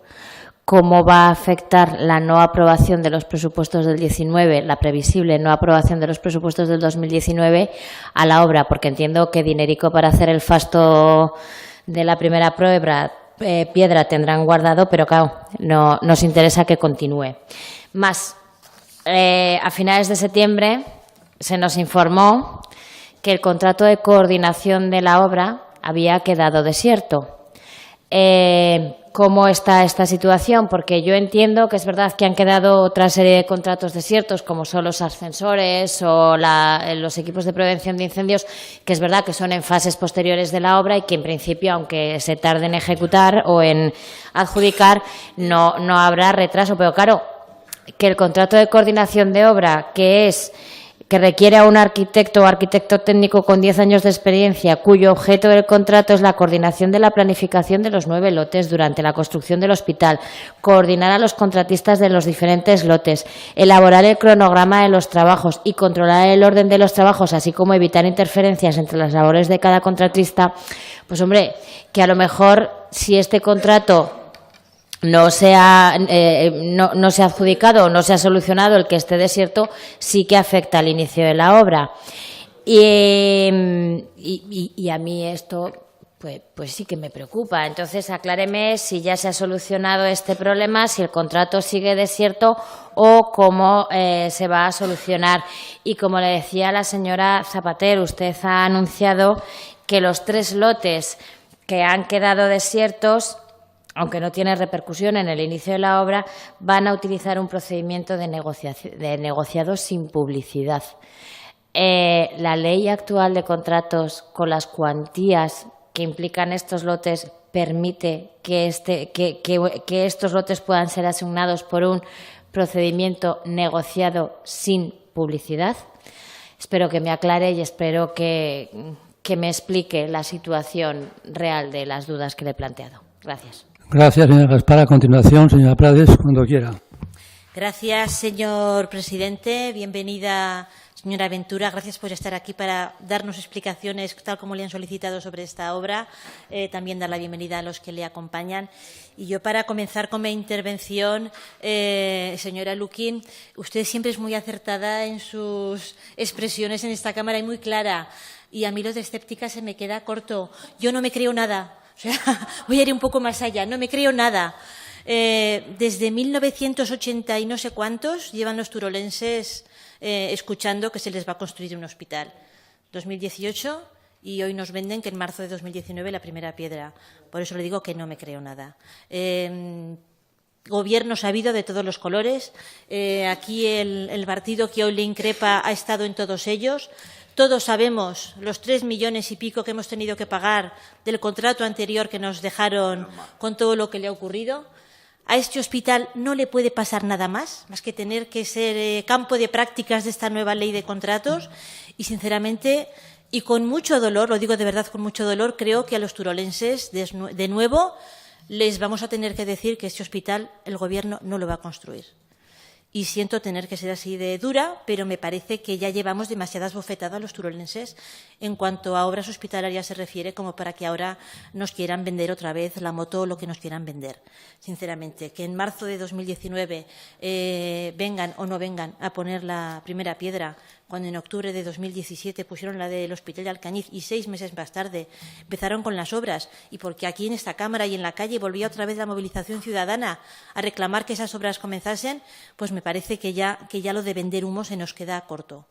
¿Cómo va a afectar la no aprobación de los presupuestos del 19, la previsible no aprobación de los presupuestos del 2019 a la obra? Porque entiendo que dinerico para hacer el fasto de la primera piedra tendrán guardado, pero claro, no nos interesa que continúe. Más, a finales de septiembre se nos informó que el contrato de coordinación de la obra había quedado desierto. ¿Cómo está esta situación? Porque yo entiendo que es verdad que han quedado otra serie de contratos desiertos, como son los ascensores o los equipos de prevención de incendios, que es verdad que son en fases posteriores de la obra y que en principio, aunque se tarde en ejecutar o en adjudicar, no habrá retraso. Pero claro, que el contrato de coordinación de obra, que requiere a un arquitecto o arquitecto técnico con 10 años de experiencia, cuyo objeto del contrato es la coordinación de la planificación de los 9 lotes durante la construcción del hospital, coordinar a los contratistas de los diferentes lotes, elaborar el cronograma de los trabajos y controlar el orden de los trabajos, así como evitar interferencias entre las labores de cada contratista. Pues hombre, que a lo mejor si este contrato no se ha adjudicado o no se ha solucionado el que esté desierto, sí que afecta al inicio de la obra. Y a mí esto pues sí que me preocupa. Entonces, acláreme si ya se ha solucionado este problema, si el contrato sigue desierto o cómo se va a solucionar. Y como le decía la señora Zapater, usted ha anunciado que los 3 lotes que han quedado desiertos, aunque no tiene repercusión en el inicio de la obra, van a utilizar un procedimiento de negociado sin publicidad. La ley actual de contratos con las cuantías que implican estos lotes permite que estos lotes puedan ser asignados por un procedimiento negociado sin publicidad. Espero que me aclare y espero que me explique la situación real de las dudas que le he planteado. Gracias. Gracias, señora Gaspar. A continuación, señora Prades, cuando quiera. Gracias, señor presidente. Bienvenida, señora Ventura. Gracias por estar aquí para darnos explicaciones, tal como le han solicitado, sobre esta obra. También dar la bienvenida a los que le acompañan. Y yo, para comenzar con mi intervención, señora Luquín, usted siempre es muy acertada en sus expresiones en esta Cámara y muy clara. Y a mí lo de escéptica se me queda corto. Yo no me creo nada. O sea, voy a ir un poco más allá. No me creo nada. Desde 1980 y no sé cuántos llevan los turolenses escuchando que se les va a construir un hospital. 2018 y hoy nos venden que en marzo de 2019 la primera piedra. Por eso le digo que no me creo nada. Gobiernos ha habido de todos los colores. Aquí el partido que hoy le increpa ha estado en todos ellos. Todos sabemos los 3 millones y pico que hemos tenido que pagar del contrato anterior que nos dejaron con todo lo que le ha ocurrido. A este hospital no le puede pasar nada más que tener que ser campo de prácticas de esta nueva ley de contratos. Y, sinceramente, y con mucho dolor, lo digo de verdad con mucho dolor, creo que a los turolenses, de nuevo, les vamos a tener que decir que este hospital el Gobierno no lo va a construir. y siento tener que ser así de dura, pero me parece que ya llevamos demasiadas bofetadas a los turolenses en cuanto a obras hospitalarias se refiere, como para que ahora nos quieran vender otra vez la moto o lo que nos quieran vender. Sinceramente, que en marzo de 2019 vengan o no vengan a poner la primera piedra, cuando en octubre de 2017 pusieron la del Hospital de Alcañiz y 6 meses más tarde empezaron con las obras, y porque aquí en esta Cámara y en la calle volvía otra vez la movilización ciudadana a reclamar que esas obras comenzasen, pues me parece que ya lo de vender humo se nos queda corto.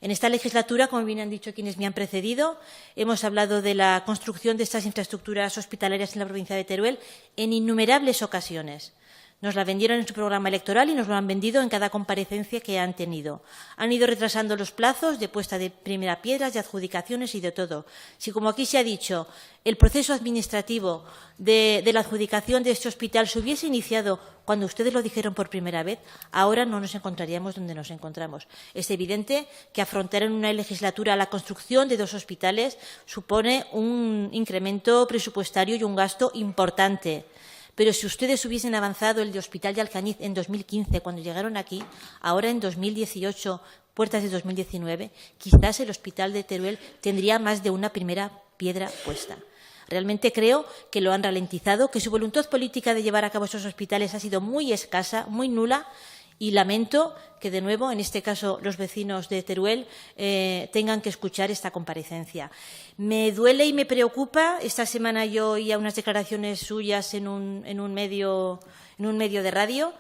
En esta legislatura, como bien han dicho quienes me han precedido, hemos hablado de la construcción de estas infraestructuras hospitalarias en la provincia de Teruel en innumerables ocasiones. Nos la vendieron en su programa electoral y nos lo han vendido en cada comparecencia que han tenido. Han ido retrasando los plazos de puesta de primera piedras, de adjudicaciones y de todo. Si, como aquí se ha dicho, el proceso administrativo de la adjudicación de este hospital se hubiese iniciado cuando ustedes lo dijeron por primera vez, ahora no nos encontraríamos donde nos encontramos. Es evidente que afrontar en una legislatura la construcción de 2 hospitales supone un incremento presupuestario y un gasto importante. Pero si ustedes hubiesen avanzado el de Hospital de Alcañiz en 2015, cuando llegaron aquí, ahora en 2018, puertas de 2019, quizás el Hospital de Teruel tendría más de una primera piedra puesta. Realmente creo que lo han ralentizado, que su voluntad política de llevar a cabo esos hospitales ha sido muy escasa, muy nula, y lamento que, de nuevo, en este caso, los vecinos de Teruel tengan que escuchar esta comparecencia. Me duele y me preocupa. Esta semana yo oía unas declaraciones suyas en un medio de radio,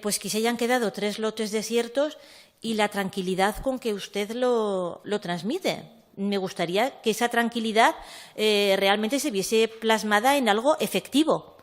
pues que se hayan quedado 3 lotes desiertos y la tranquilidad con que usted lo transmite. Me gustaría que esa tranquilidad realmente se viese plasmada en algo efectivo,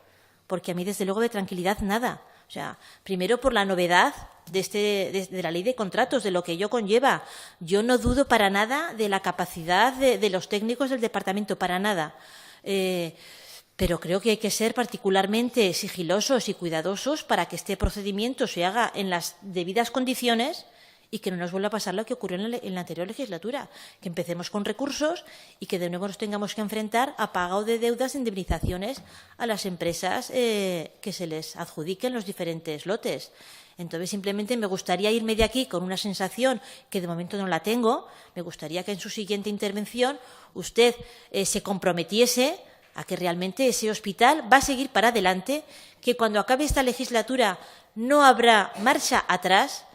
porque a mí, desde luego, de tranquilidad nada. O sea, primero por la novedad de la ley de contratos, de lo que ello conlleva. Yo no dudo para nada de la capacidad de los técnicos del departamento, para nada. Pero creo que hay que ser particularmente sigilosos y cuidadosos para que este procedimiento se haga en las debidas condiciones y que no nos vuelva a pasar lo que ocurrió en la anterior legislatura, que empecemos con recursos y que de nuevo nos tengamos que enfrentar a pago de deudas e indemnizaciones a las empresas que se les adjudiquen los diferentes lotes. Entonces, simplemente me gustaría irme de aquí con una sensación que de momento no la tengo. Me gustaría que en su siguiente intervención usted se comprometiese a que realmente ese hospital va a seguir para adelante, que cuando acabe esta legislatura no habrá marcha atrás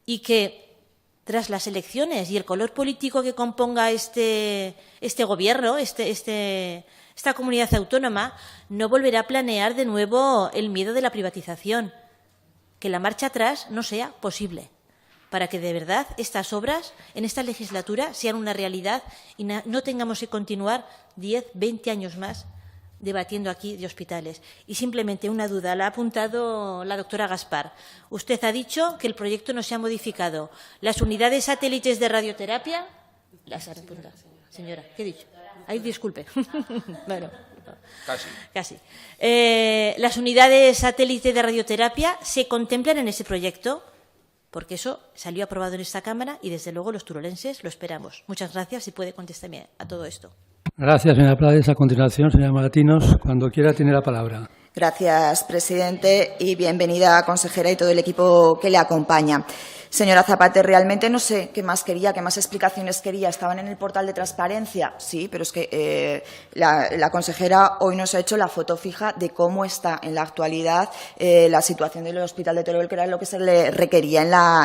y que tras las elecciones y el color político que componga este gobierno, esta comunidad autónoma, no volverá a planear de nuevo el miedo de la privatización. Que la marcha atrás no sea posible, para que de verdad estas obras en esta legislatura sean una realidad y no tengamos que continuar 10, 20 años más debatiendo aquí de hospitales. Y simplemente una duda, la ha apuntado la doctora Gaspar. Usted ha dicho que el proyecto no se ha modificado. ¿Las unidades satélites de radioterapia? Las ha apuntado. Señora, ¿qué he dicho? Ay, disculpe. Bueno, casi. ¿Las unidades satélites de radioterapia se contemplan en ese proyecto? Porque eso salió aprobado en esta Cámara y, desde luego, los turolenses lo esperamos. Muchas gracias y puede contestarme a todo esto. Gracias, señora Prades. A continuación, señora Maratinos, cuando quiera tiene la palabra. Gracias, presidente, y bienvenida, consejera, y todo el equipo que le acompaña. Señora Zapater, realmente no sé qué más quería, qué más explicaciones quería. ¿Estaban en el portal de transparencia? Sí, pero es que la consejera hoy nos ha hecho la foto fija de cómo está en la actualidad la situación del Hospital de Teruel, que era lo que se le requería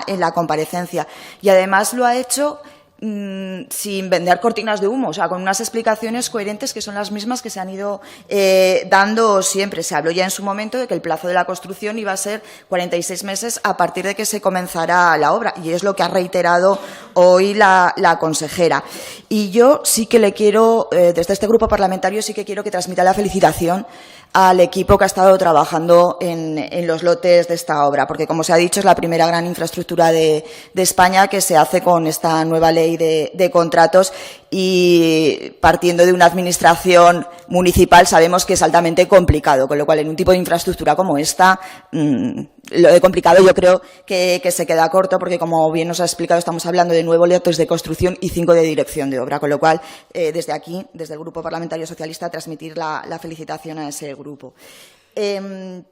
en la comparecencia. Y además lo ha hecho sin vender cortinas de humo, o sea, con unas explicaciones coherentes que son las mismas que se han ido dando siempre. Se habló ya en su momento de que el plazo de la construcción iba a ser 46 meses a partir de que se comenzara la obra, y es lo que ha reiterado hoy la consejera. Y yo sí que le quiero, desde este grupo parlamentario, sí que quiero que transmita la felicitación al equipo que ha estado trabajando en los lotes de esta obra, porque, como se ha dicho, es la primera gran infraestructura de España que se hace con esta nueva ley de contratos, y partiendo de una administración municipal sabemos que es altamente complicado, con lo cual en un tipo de infraestructura como esta, lo de complicado yo creo que se queda corto, porque, como bien nos ha explicado, estamos hablando de 9 lotes de construcción y 5 de dirección de obra, con lo cual desde aquí, desde el Grupo Parlamentario Socialista, transmitir la felicitación a ese grupo.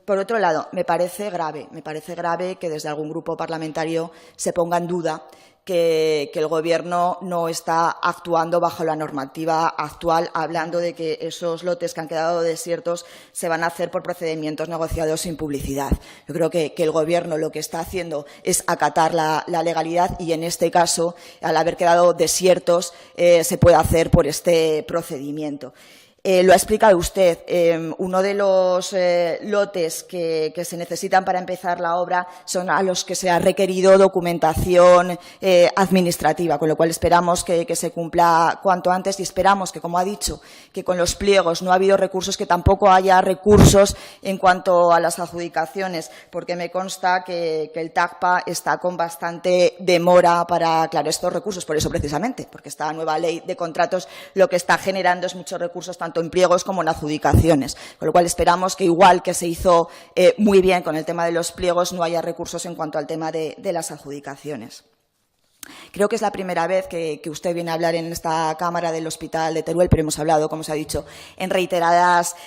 Por otro lado, me parece grave que desde algún grupo parlamentario se ponga en duda que el Gobierno no está actuando bajo la normativa actual, hablando de que esos lotes que han quedado desiertos se van a hacer por procedimientos negociados sin publicidad. Yo creo que el Gobierno lo que está haciendo es acatar la legalidad y, en este caso, al haber quedado desiertos, se puede hacer por este procedimiento. Lo ha explicado usted. Uno de los lotes que se necesitan para empezar la obra son a los que se ha requerido documentación administrativa, con lo cual esperamos que se cumpla cuanto antes y esperamos que, como ha dicho, que con los pliegos no ha habido recursos, que tampoco haya recursos en cuanto a las adjudicaciones, porque me consta que el TACPA está con bastante demora para aclarar estos recursos, por eso precisamente, porque esta nueva ley de contratos lo que está generando es muchos recursos, tanto en pliegos como en adjudicaciones, con lo cual esperamos que, igual que se hizo muy bien con el tema de los pliegos, no haya recursos en cuanto al tema de las adjudicaciones. Creo que es la primera vez que usted viene a hablar en esta Cámara del Hospital de Teruel, pero hemos hablado, como se ha dicho, en reiteradas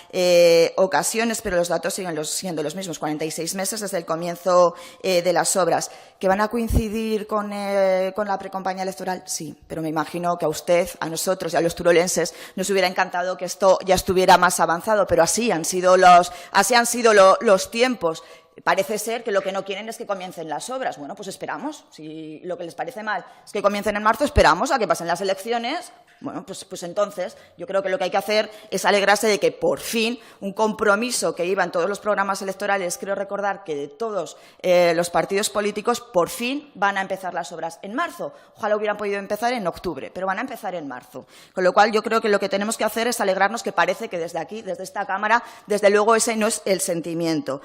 ocasiones, pero los datos siguen siendo los mismos, 46 meses desde el comienzo de las obras. ¿Que van a coincidir con la precampaña electoral? Sí, pero me imagino que a usted, a nosotros y a los turolenses nos hubiera encantado que esto ya estuviera más avanzado, pero así han sido los tiempos. Parece ser que lo que no quieren es que comiencen las obras. Bueno, pues esperamos. Si lo que les parece mal es que comiencen en marzo, esperamos a que pasen las elecciones. Bueno, pues entonces yo creo que lo que hay que hacer es alegrarse de que por fin un compromiso que iba en todos los programas electorales, creo recordar que de todos los partidos políticos, por fin van a empezar las obras en marzo. Ojalá hubieran podido empezar en octubre, pero van a empezar en marzo. Con lo cual yo creo que lo que tenemos que hacer es alegrarnos, que parece que desde aquí, desde esta Cámara, desde luego ese no es el sentimiento.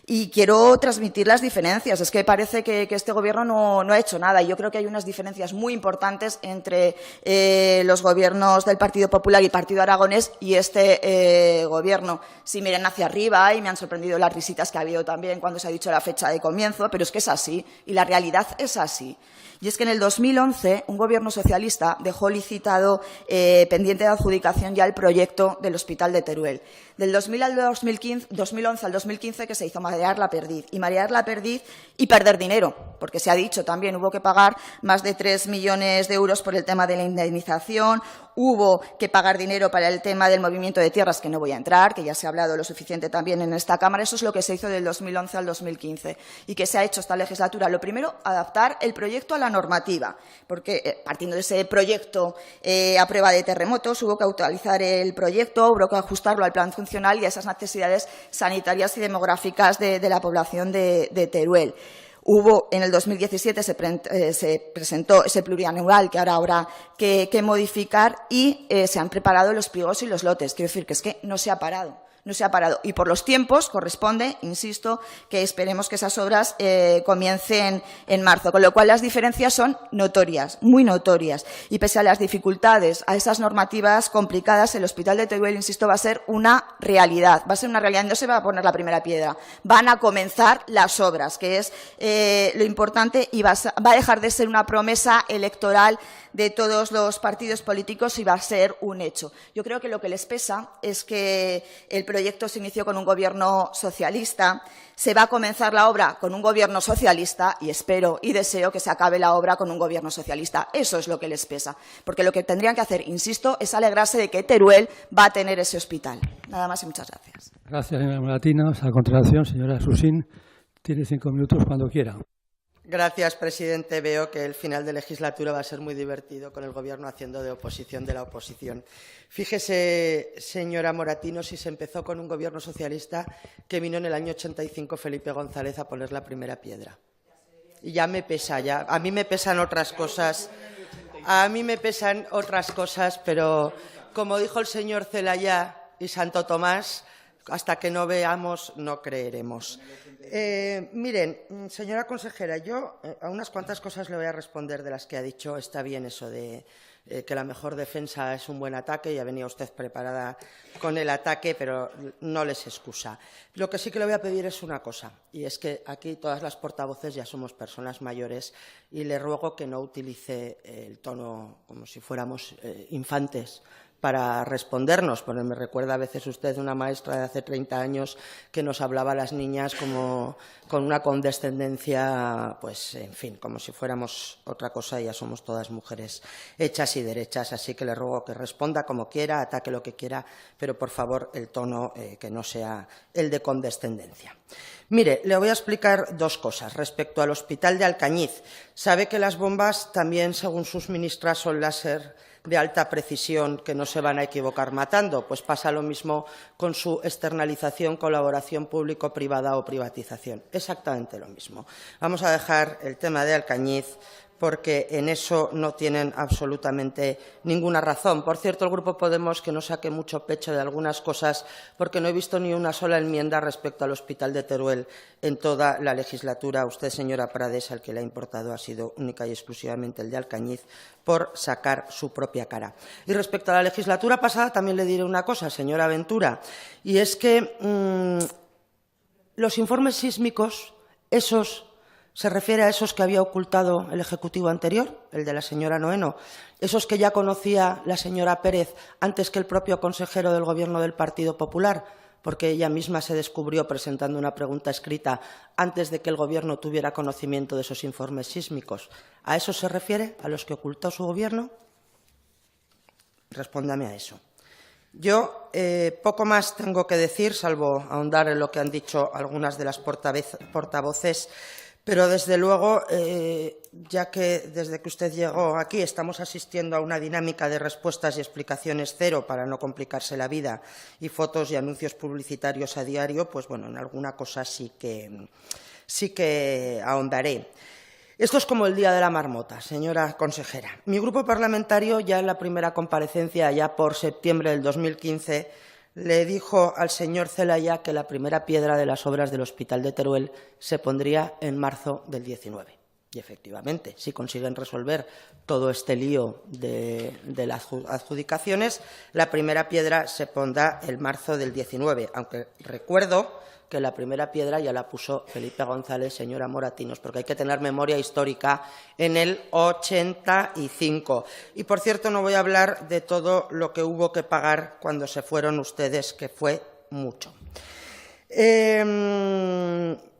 Y quiero transmitir las diferencias. Es que parece que este Gobierno no ha hecho nada. Y yo creo que hay unas diferencias muy importantes entre los gobiernos del Partido Popular y Partido Aragonés y este Gobierno. Si miren hacia arriba, y me han sorprendido las risitas que ha habido también cuando se ha dicho la fecha de comienzo, pero es que es así, y la realidad es así. Y es que en el 2011 un Gobierno socialista dejó licitado, pendiente de adjudicación, ya el proyecto del Hospital de Teruel. Del 2011 al 2015 que se hizo marear la perdiz. Y marear la perdiz y perder dinero, porque se ha dicho también, hubo que pagar más de 3 millones de euros por el tema de la indemnización, hubo que pagar dinero para el tema del movimiento de tierras, que no voy a entrar, que ya se ha hablado lo suficiente también en esta Cámara. Eso es lo que se hizo del 2011 al 2015. ¿Y qué se ha hecho esta legislatura? Lo primero, adaptar el proyecto a la normativa, porque partiendo de ese proyecto a prueba de terremotos, hubo que actualizar el proyecto, hubo que ajustarlo al plan funcional y a esas necesidades sanitarias y demográficas de la población de Teruel. En el 2017 se presentó ese plurianual que ahora habrá que modificar y se han preparado los pliegos y los lotes. Quiero decir que es que no se ha parado. No se ha parado. Y por los tiempos corresponde, insisto, que esperemos que esas obras comiencen en marzo. Con lo cual las diferencias son notorias, muy notorias. Y pese a las dificultades, a esas normativas complicadas, el Hospital de Teruel, insisto, va a ser una realidad. Va a ser una realidad. No se va a poner la primera piedra. Van a comenzar las obras, que es lo importante, y va a dejar de ser una promesa electoral de todos los partidos políticos y va a ser un hecho. Yo creo que lo que les pesa es que el proyecto se inició con un Gobierno socialista, se va a comenzar la obra con un Gobierno socialista y espero y deseo que se acabe la obra con un Gobierno socialista. Eso es lo que les pesa, porque lo que tendrían que hacer, insisto, es alegrarse de que Teruel va a tener ese hospital. Nada más y muchas gracias. Gracias, señora Moratinos. A continuación, señora Susín, tiene 5 minutos cuando quiera. Gracias, presidente. Veo que el final de legislatura va a ser muy divertido con el Gobierno haciendo de oposición de la oposición. Fíjese, señora Moratino, si se empezó con un Gobierno socialista que vino en el año 85 Felipe González a poner la primera piedra. Y ya me pesa, ya. A mí me pesan otras cosas. Pero como dijo el señor Celaya y Santo Tomás, hasta que no veamos, no creeremos. Miren, señora consejera, yo a unas cuantas cosas le voy a responder de las que ha dicho. Está bien eso de que la mejor defensa es un buen ataque. Ya venía usted preparada con el ataque, pero no les excusa. Lo que sí que le voy a pedir es una cosa, y es que aquí todas las portavoces ya somos personas mayores y le ruego que no utilice el tono como si fuéramos infantes para respondernos, porque me recuerda a veces usted una maestra de hace 30 años que nos hablaba a las niñas como con una condescendencia, pues, en fin, como si fuéramos otra cosa, y ya somos todas mujeres hechas y derechas, así que le ruego que responda como quiera, ataque lo que quiera, pero por favor el tono que no sea el de condescendencia. Mire, le voy a explicar dos cosas respecto al hospital de Alcañiz. Sabe que las bombas también, según sus ministras, son láser de alta precisión que no se van a equivocar matando. Pues pasa lo mismo con su externalización, colaboración público-privada o privatización. Exactamente lo mismo. Vamos a dejar el tema de Alcañiz porque en eso no tienen absolutamente ninguna razón. Por cierto, el Grupo Podemos, que no saque mucho pecho de algunas cosas, porque no he visto ni una sola enmienda respecto al Hospital de Teruel en toda la legislatura. Usted, señora Prades, al que le ha importado ha sido única y exclusivamente el de Alcañiz, por sacar su propia cara. Y respecto a la legislatura pasada, también le diré una cosa, señora Ventura, y es que los informes sísmicos, esos se refiere a esos que había ocultado el Ejecutivo anterior, el de la señora Noeno, esos que ya conocía la señora Pérez antes que el propio consejero del Gobierno del Partido Popular, porque ella misma se descubrió presentando una pregunta escrita antes de que el Gobierno tuviera conocimiento de esos informes sísmicos. ¿A eso se refiere? ¿A los que ocultó su Gobierno? Respóndame a eso. Yo poco más tengo que decir, salvo ahondar en lo que han dicho algunas de las portavoces. Pero, desde luego, ya que desde que usted llegó aquí estamos asistiendo a una dinámica de respuestas y explicaciones cero para no complicarse la vida y fotos y anuncios publicitarios a diario, pues bueno, en alguna cosa sí que ahondaré. Esto es como el día de la marmota, señora consejera. Mi grupo parlamentario, ya en la primera comparecencia, ya por septiembre del 2015, le dijo al señor Zelaya que la primera piedra de las obras del Hospital de Teruel se pondría en marzo del 19. Y, efectivamente, si consiguen resolver todo este lío de las adjudicaciones, la primera piedra se pondrá en marzo del 19, aunque recuerdo que la primera piedra ya la puso Felipe González, señora Moratinos, porque hay que tener memoria histórica, en el 85. Y, por cierto, no voy a hablar de todo lo que hubo que pagar cuando se fueron ustedes, que fue mucho.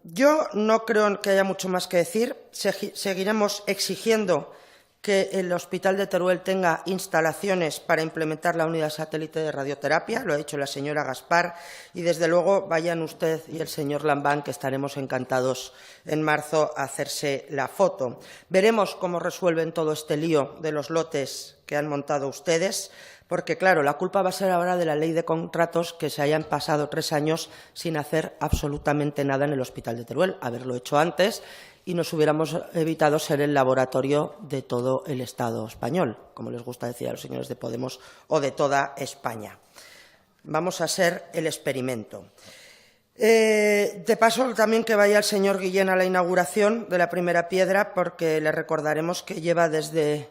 Yo no creo que haya mucho más que decir. Seguiremos exigiendo que el Hospital de Teruel tenga instalaciones para implementar la unidad satélite de radioterapia, lo ha dicho la señora Gaspar, y desde luego vayan usted y el señor Lambán, que estaremos encantados en marzo a hacerse la foto. Veremos cómo resuelven todo este lío de los lotes que han montado ustedes, porque, claro, la culpa va a ser ahora de la ley de contratos, que se hayan pasado 3 años sin hacer absolutamente nada en el Hospital de Teruel, haberlo hecho antes, y nos hubiéramos evitado ser el laboratorio de todo el Estado español, como les gusta decir a los señores de Podemos, o de toda España. Vamos a ser el experimento. De paso, también que vaya el señor Guillén a la inauguración de la primera piedra, porque le recordaremos que lleva desde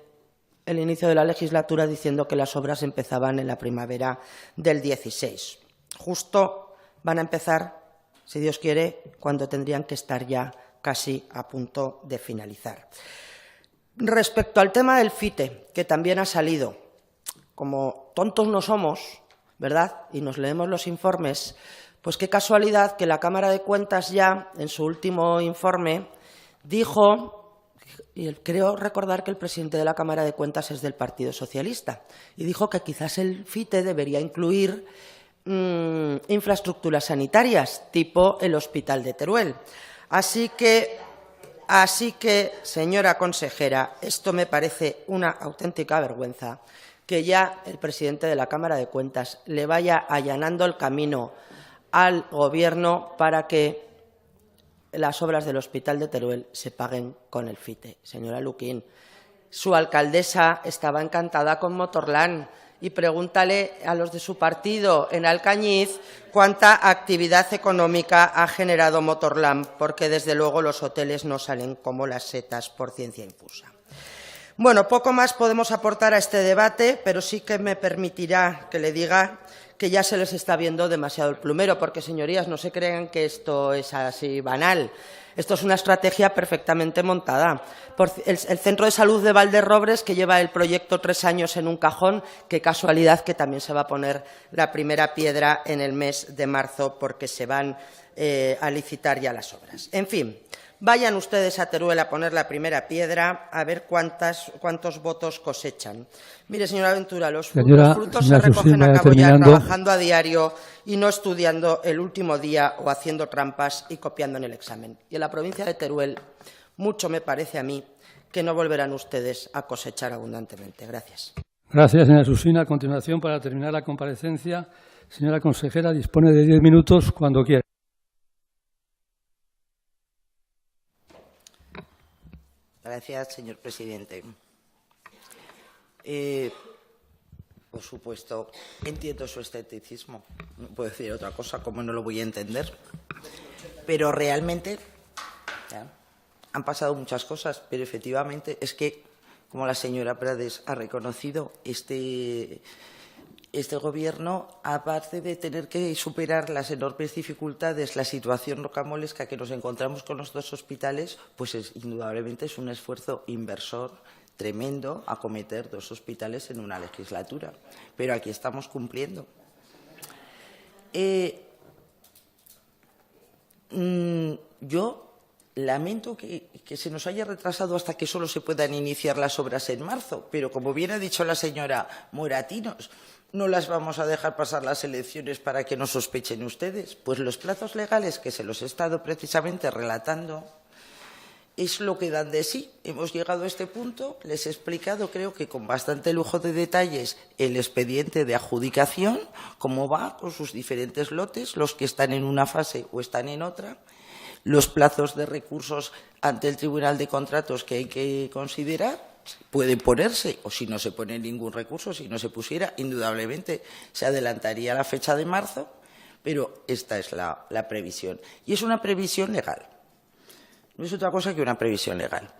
el inicio de la legislatura diciendo que las obras empezaban en la primavera del 16. Justo van a empezar, si Dios quiere, cuando tendrían que estar ya casi a punto de finalizar. Respecto al tema del FITE, que también ha salido, como tontos no somos, ¿verdad?, y nos leemos los informes, pues qué casualidad que la Cámara de Cuentas ya, en su último informe, dijo, y creo recordar que el presidente de la Cámara de Cuentas es del Partido Socialista, y dijo que quizás el FITE debería incluir infraestructuras sanitarias, tipo el Hospital de Teruel. Así que, señora consejera, esto me parece una auténtica vergüenza, que ya el presidente de la Cámara de Cuentas le vaya allanando el camino al Gobierno para que las obras del Hospital de Teruel se paguen con el FITE. Señora Luquín, su alcaldesa estaba encantada con Motorland, y pregúntale a los de su partido en Alcañiz cuánta actividad económica ha generado Motorland, porque desde luego los hoteles no salen como las setas por ciencia infusa. Bueno, poco más podemos aportar a este debate, pero sí que me permitirá que le diga que ya se les está viendo demasiado el plumero, porque, señorías, no se crean que esto es así banal. Esto es una estrategia perfectamente montada. El Centro de Salud de Valderrobres, que lleva el proyecto 3 años en un cajón, qué casualidad que también se va a poner la primera piedra en el mes de marzo, porque se van a licitar ya las obras. En fin, vayan ustedes a Teruel a poner la primera piedra, a ver cuántos votos cosechan. Mire, señora Ventura, los frutos se recogen a cabo ya trabajando a diario y no estudiando el último día o haciendo trampas y copiando en el examen. Y en la provincia de Teruel, mucho me parece a mí que no volverán ustedes a cosechar abundantemente. Gracias. Gracias, señora Susina. A continuación, para terminar la comparecencia, señora consejera, dispone de 10 minutos cuando quiera. Gracias, señor presidente. Por supuesto, entiendo su escepticismo. No puedo decir otra cosa, como no lo voy a entender. Pero realmente han pasado muchas cosas, pero efectivamente es que, como la señora Prades ha reconocido, este Gobierno, aparte de tener que superar las enormes dificultades, la situación rocamolesca que nos encontramos con los dos hospitales, pues indudablemente es un esfuerzo inversor tremendo acometer 2 hospitales en una legislatura. Pero aquí estamos cumpliendo. Yo lamento que se nos haya retrasado hasta que solo se puedan iniciar las obras en marzo, pero como bien ha dicho la señora Moratinos, no las vamos a dejar pasar las elecciones para que no sospechen ustedes. Pues los plazos legales que se los he estado precisamente relatando es lo que dan de sí. Hemos llegado a este punto, les he explicado, creo que con bastante lujo de detalles, el expediente de adjudicación, cómo va con sus diferentes lotes, los que están en una fase o están en otra, los plazos de recursos ante el Tribunal de Contratos que hay que considerar. Pueden ponerse, o si no se pone ningún recurso, si no se pusiera, indudablemente se adelantaría la fecha de marzo, pero esta es la previsión. Y es una previsión legal. No es otra cosa que una previsión legal.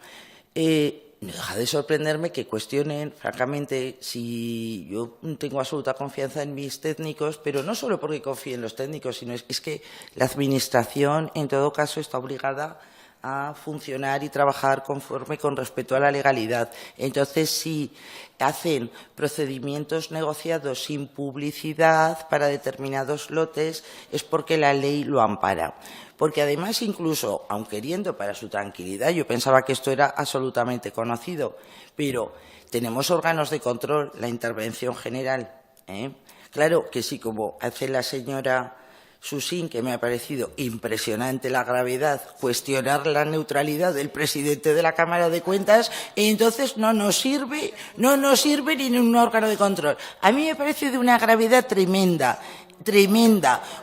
No deja de sorprenderme que cuestionen, francamente, si yo tengo absoluta confianza en mis técnicos, pero no solo porque confíe en los técnicos, sino es que la Administración, en todo caso, está obligada a funcionar y trabajar conforme con respeto a la legalidad. Entonces, si hacen procedimientos negociados sin publicidad para determinados lotes, es porque la ley lo ampara. Porque además, incluso, aun queriendo para su tranquilidad, yo pensaba que esto era absolutamente conocido, pero tenemos órganos de control, la intervención general. Claro que sí, como hace la señora Susín, que me ha parecido impresionante la gravedad, cuestionar la neutralidad del presidente de la Cámara de Cuentas, y entonces no nos sirve ni un órgano de control. A mí me parece de una gravedad tremenda.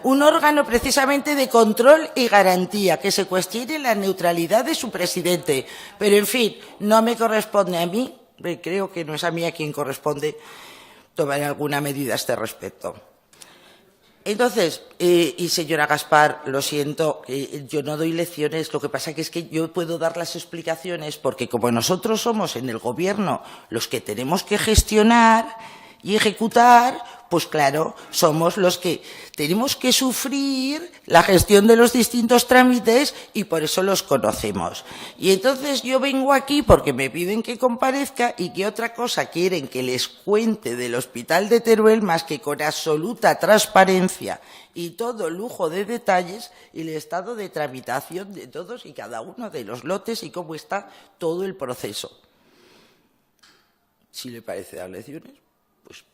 Un órgano precisamente de control y garantía, que se cuestione la neutralidad de su presidente. Pero, en fin, no me corresponde a mí, creo que no es a mí a quien corresponde tomar alguna medida a este respecto. Entonces, y señora Gaspar, lo siento, yo no doy lecciones, lo que pasa es que yo puedo dar las explicaciones porque como nosotros somos en el Gobierno los que tenemos que gestionar y ejecutar, pues claro, somos los que tenemos que sufrir la gestión de los distintos trámites y por eso los conocemos. Y entonces yo vengo aquí porque me piden que comparezca y que otra cosa quieren que les cuente del Hospital de Teruel más que con absoluta transparencia y todo lujo de detalles el estado de tramitación de todos y cada uno de los lotes y cómo está todo el proceso. Si le parece dar lecciones,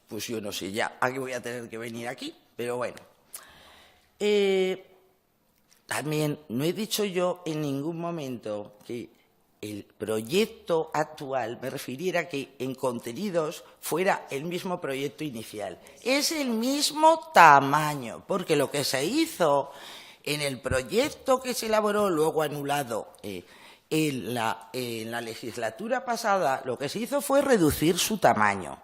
pues yo no sé ya a qué voy a tener que venir aquí, pero bueno. También no he dicho yo en ningún momento que el proyecto actual me refiriera que en contenidos fuera el mismo proyecto inicial. Es el mismo tamaño, porque lo que se hizo en el proyecto que se elaboró, luego anulado en la legislatura pasada, lo que se hizo fue reducir su tamaño.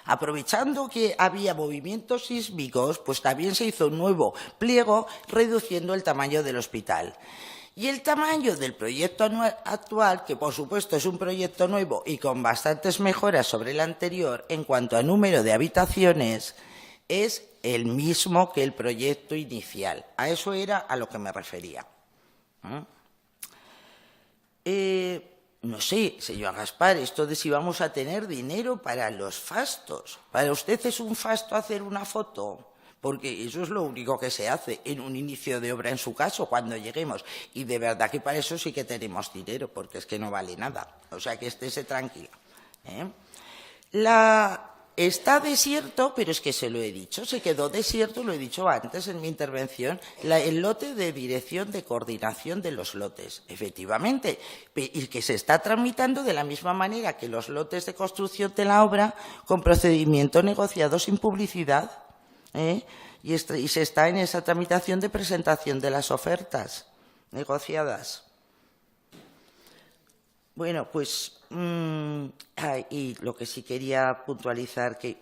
Aprovechando que había movimientos sísmicos, pues también se hizo un nuevo pliego reduciendo el tamaño del hospital. Y el tamaño del proyecto actual, que por supuesto es un proyecto nuevo y con bastantes mejoras sobre el anterior en cuanto a número de habitaciones, es el mismo que el proyecto inicial. A eso era a lo que me refería. No sé, señor Gaspar, esto de si vamos a tener dinero para los fastos. ¿Para usted es un fasto hacer una foto? Porque eso es lo único que se hace en un inicio de obra, en su caso, cuando lleguemos. Y de verdad que para eso sí que tenemos dinero, porque es que no vale nada. O sea, que estése tranquila. Está desierto, pero es que se lo he dicho, se quedó desierto, lo he dicho antes en mi intervención, el lote de dirección de coordinación de los lotes, efectivamente, y que se está tramitando de la misma manera que los lotes de construcción de la obra, con procedimiento negociado sin publicidad. Y se está en esa tramitación de presentación de las ofertas negociadas. Bueno, pues, y lo que sí quería puntualizar, que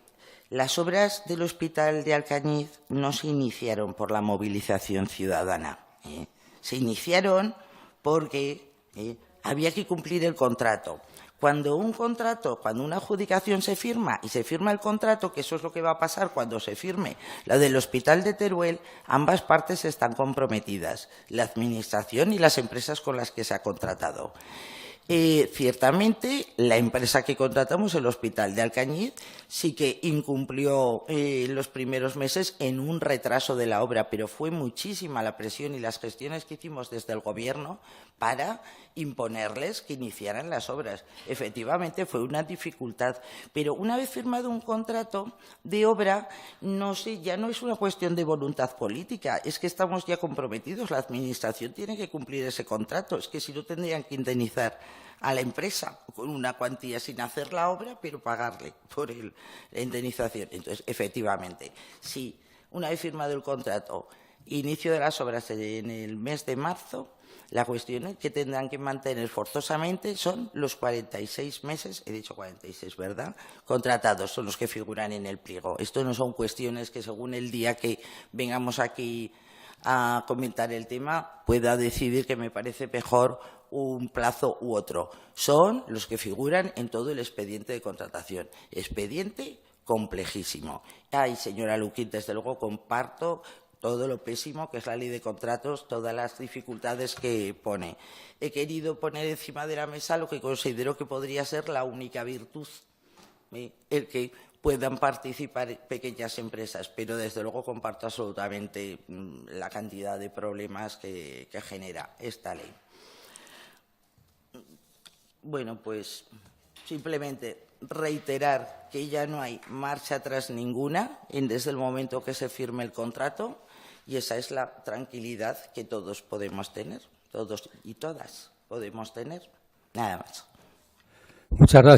las obras del Hospital de Alcañiz no se iniciaron por la movilización ciudadana. Se iniciaron porque había que cumplir el contrato. Cuando una adjudicación se firma y se firma el contrato, que eso es lo que va a pasar cuando se firme la del Hospital de Teruel, ambas partes están comprometidas, la Administración y las empresas con las que se ha contratado. Ciertamente, la empresa que contratamos, el Hospital de Alcañiz, sí que incumplió los primeros meses en un retraso de la obra, pero fue muchísima la presión y las gestiones que hicimos desde el Gobierno para imponerles que iniciaran las obras. Efectivamente, fue una dificultad, pero una vez firmado un contrato de obra, ya no es una cuestión de voluntad política, es que estamos ya comprometidos, la Administración tiene que cumplir ese contrato, es que si no tendrían que indemnizar a la empresa con una cuantía sin hacer la obra, pero pagarle por la indemnización. Entonces, efectivamente, si una vez firmado el contrato, inicio de las obras en el mes de marzo, la cuestión que tendrán que mantener forzosamente son los 46 meses, he dicho 46, ¿verdad?, contratados, son los que figuran en el pliego. Esto no son cuestiones que según el día que vengamos aquí a comentar el tema pueda decidir que me parece mejor un plazo u otro. Son los que figuran en todo el expediente de contratación. Expediente complejísimo. Ay, señora Luquín, desde luego comparto todo lo pésimo que es la ley de contratos, todas las dificultades que pone. He querido poner encima de la mesa lo que considero que podría ser la única virtud, el que puedan participar pequeñas empresas, pero desde luego comparto absolutamente la cantidad de problemas que genera esta ley. Bueno, pues simplemente reiterar que ya no hay marcha atrás ninguna desde el momento que se firme el contrato, y esa es la tranquilidad que todos podemos tener, todos y todas podemos tener. Nada más. Muchas gracias.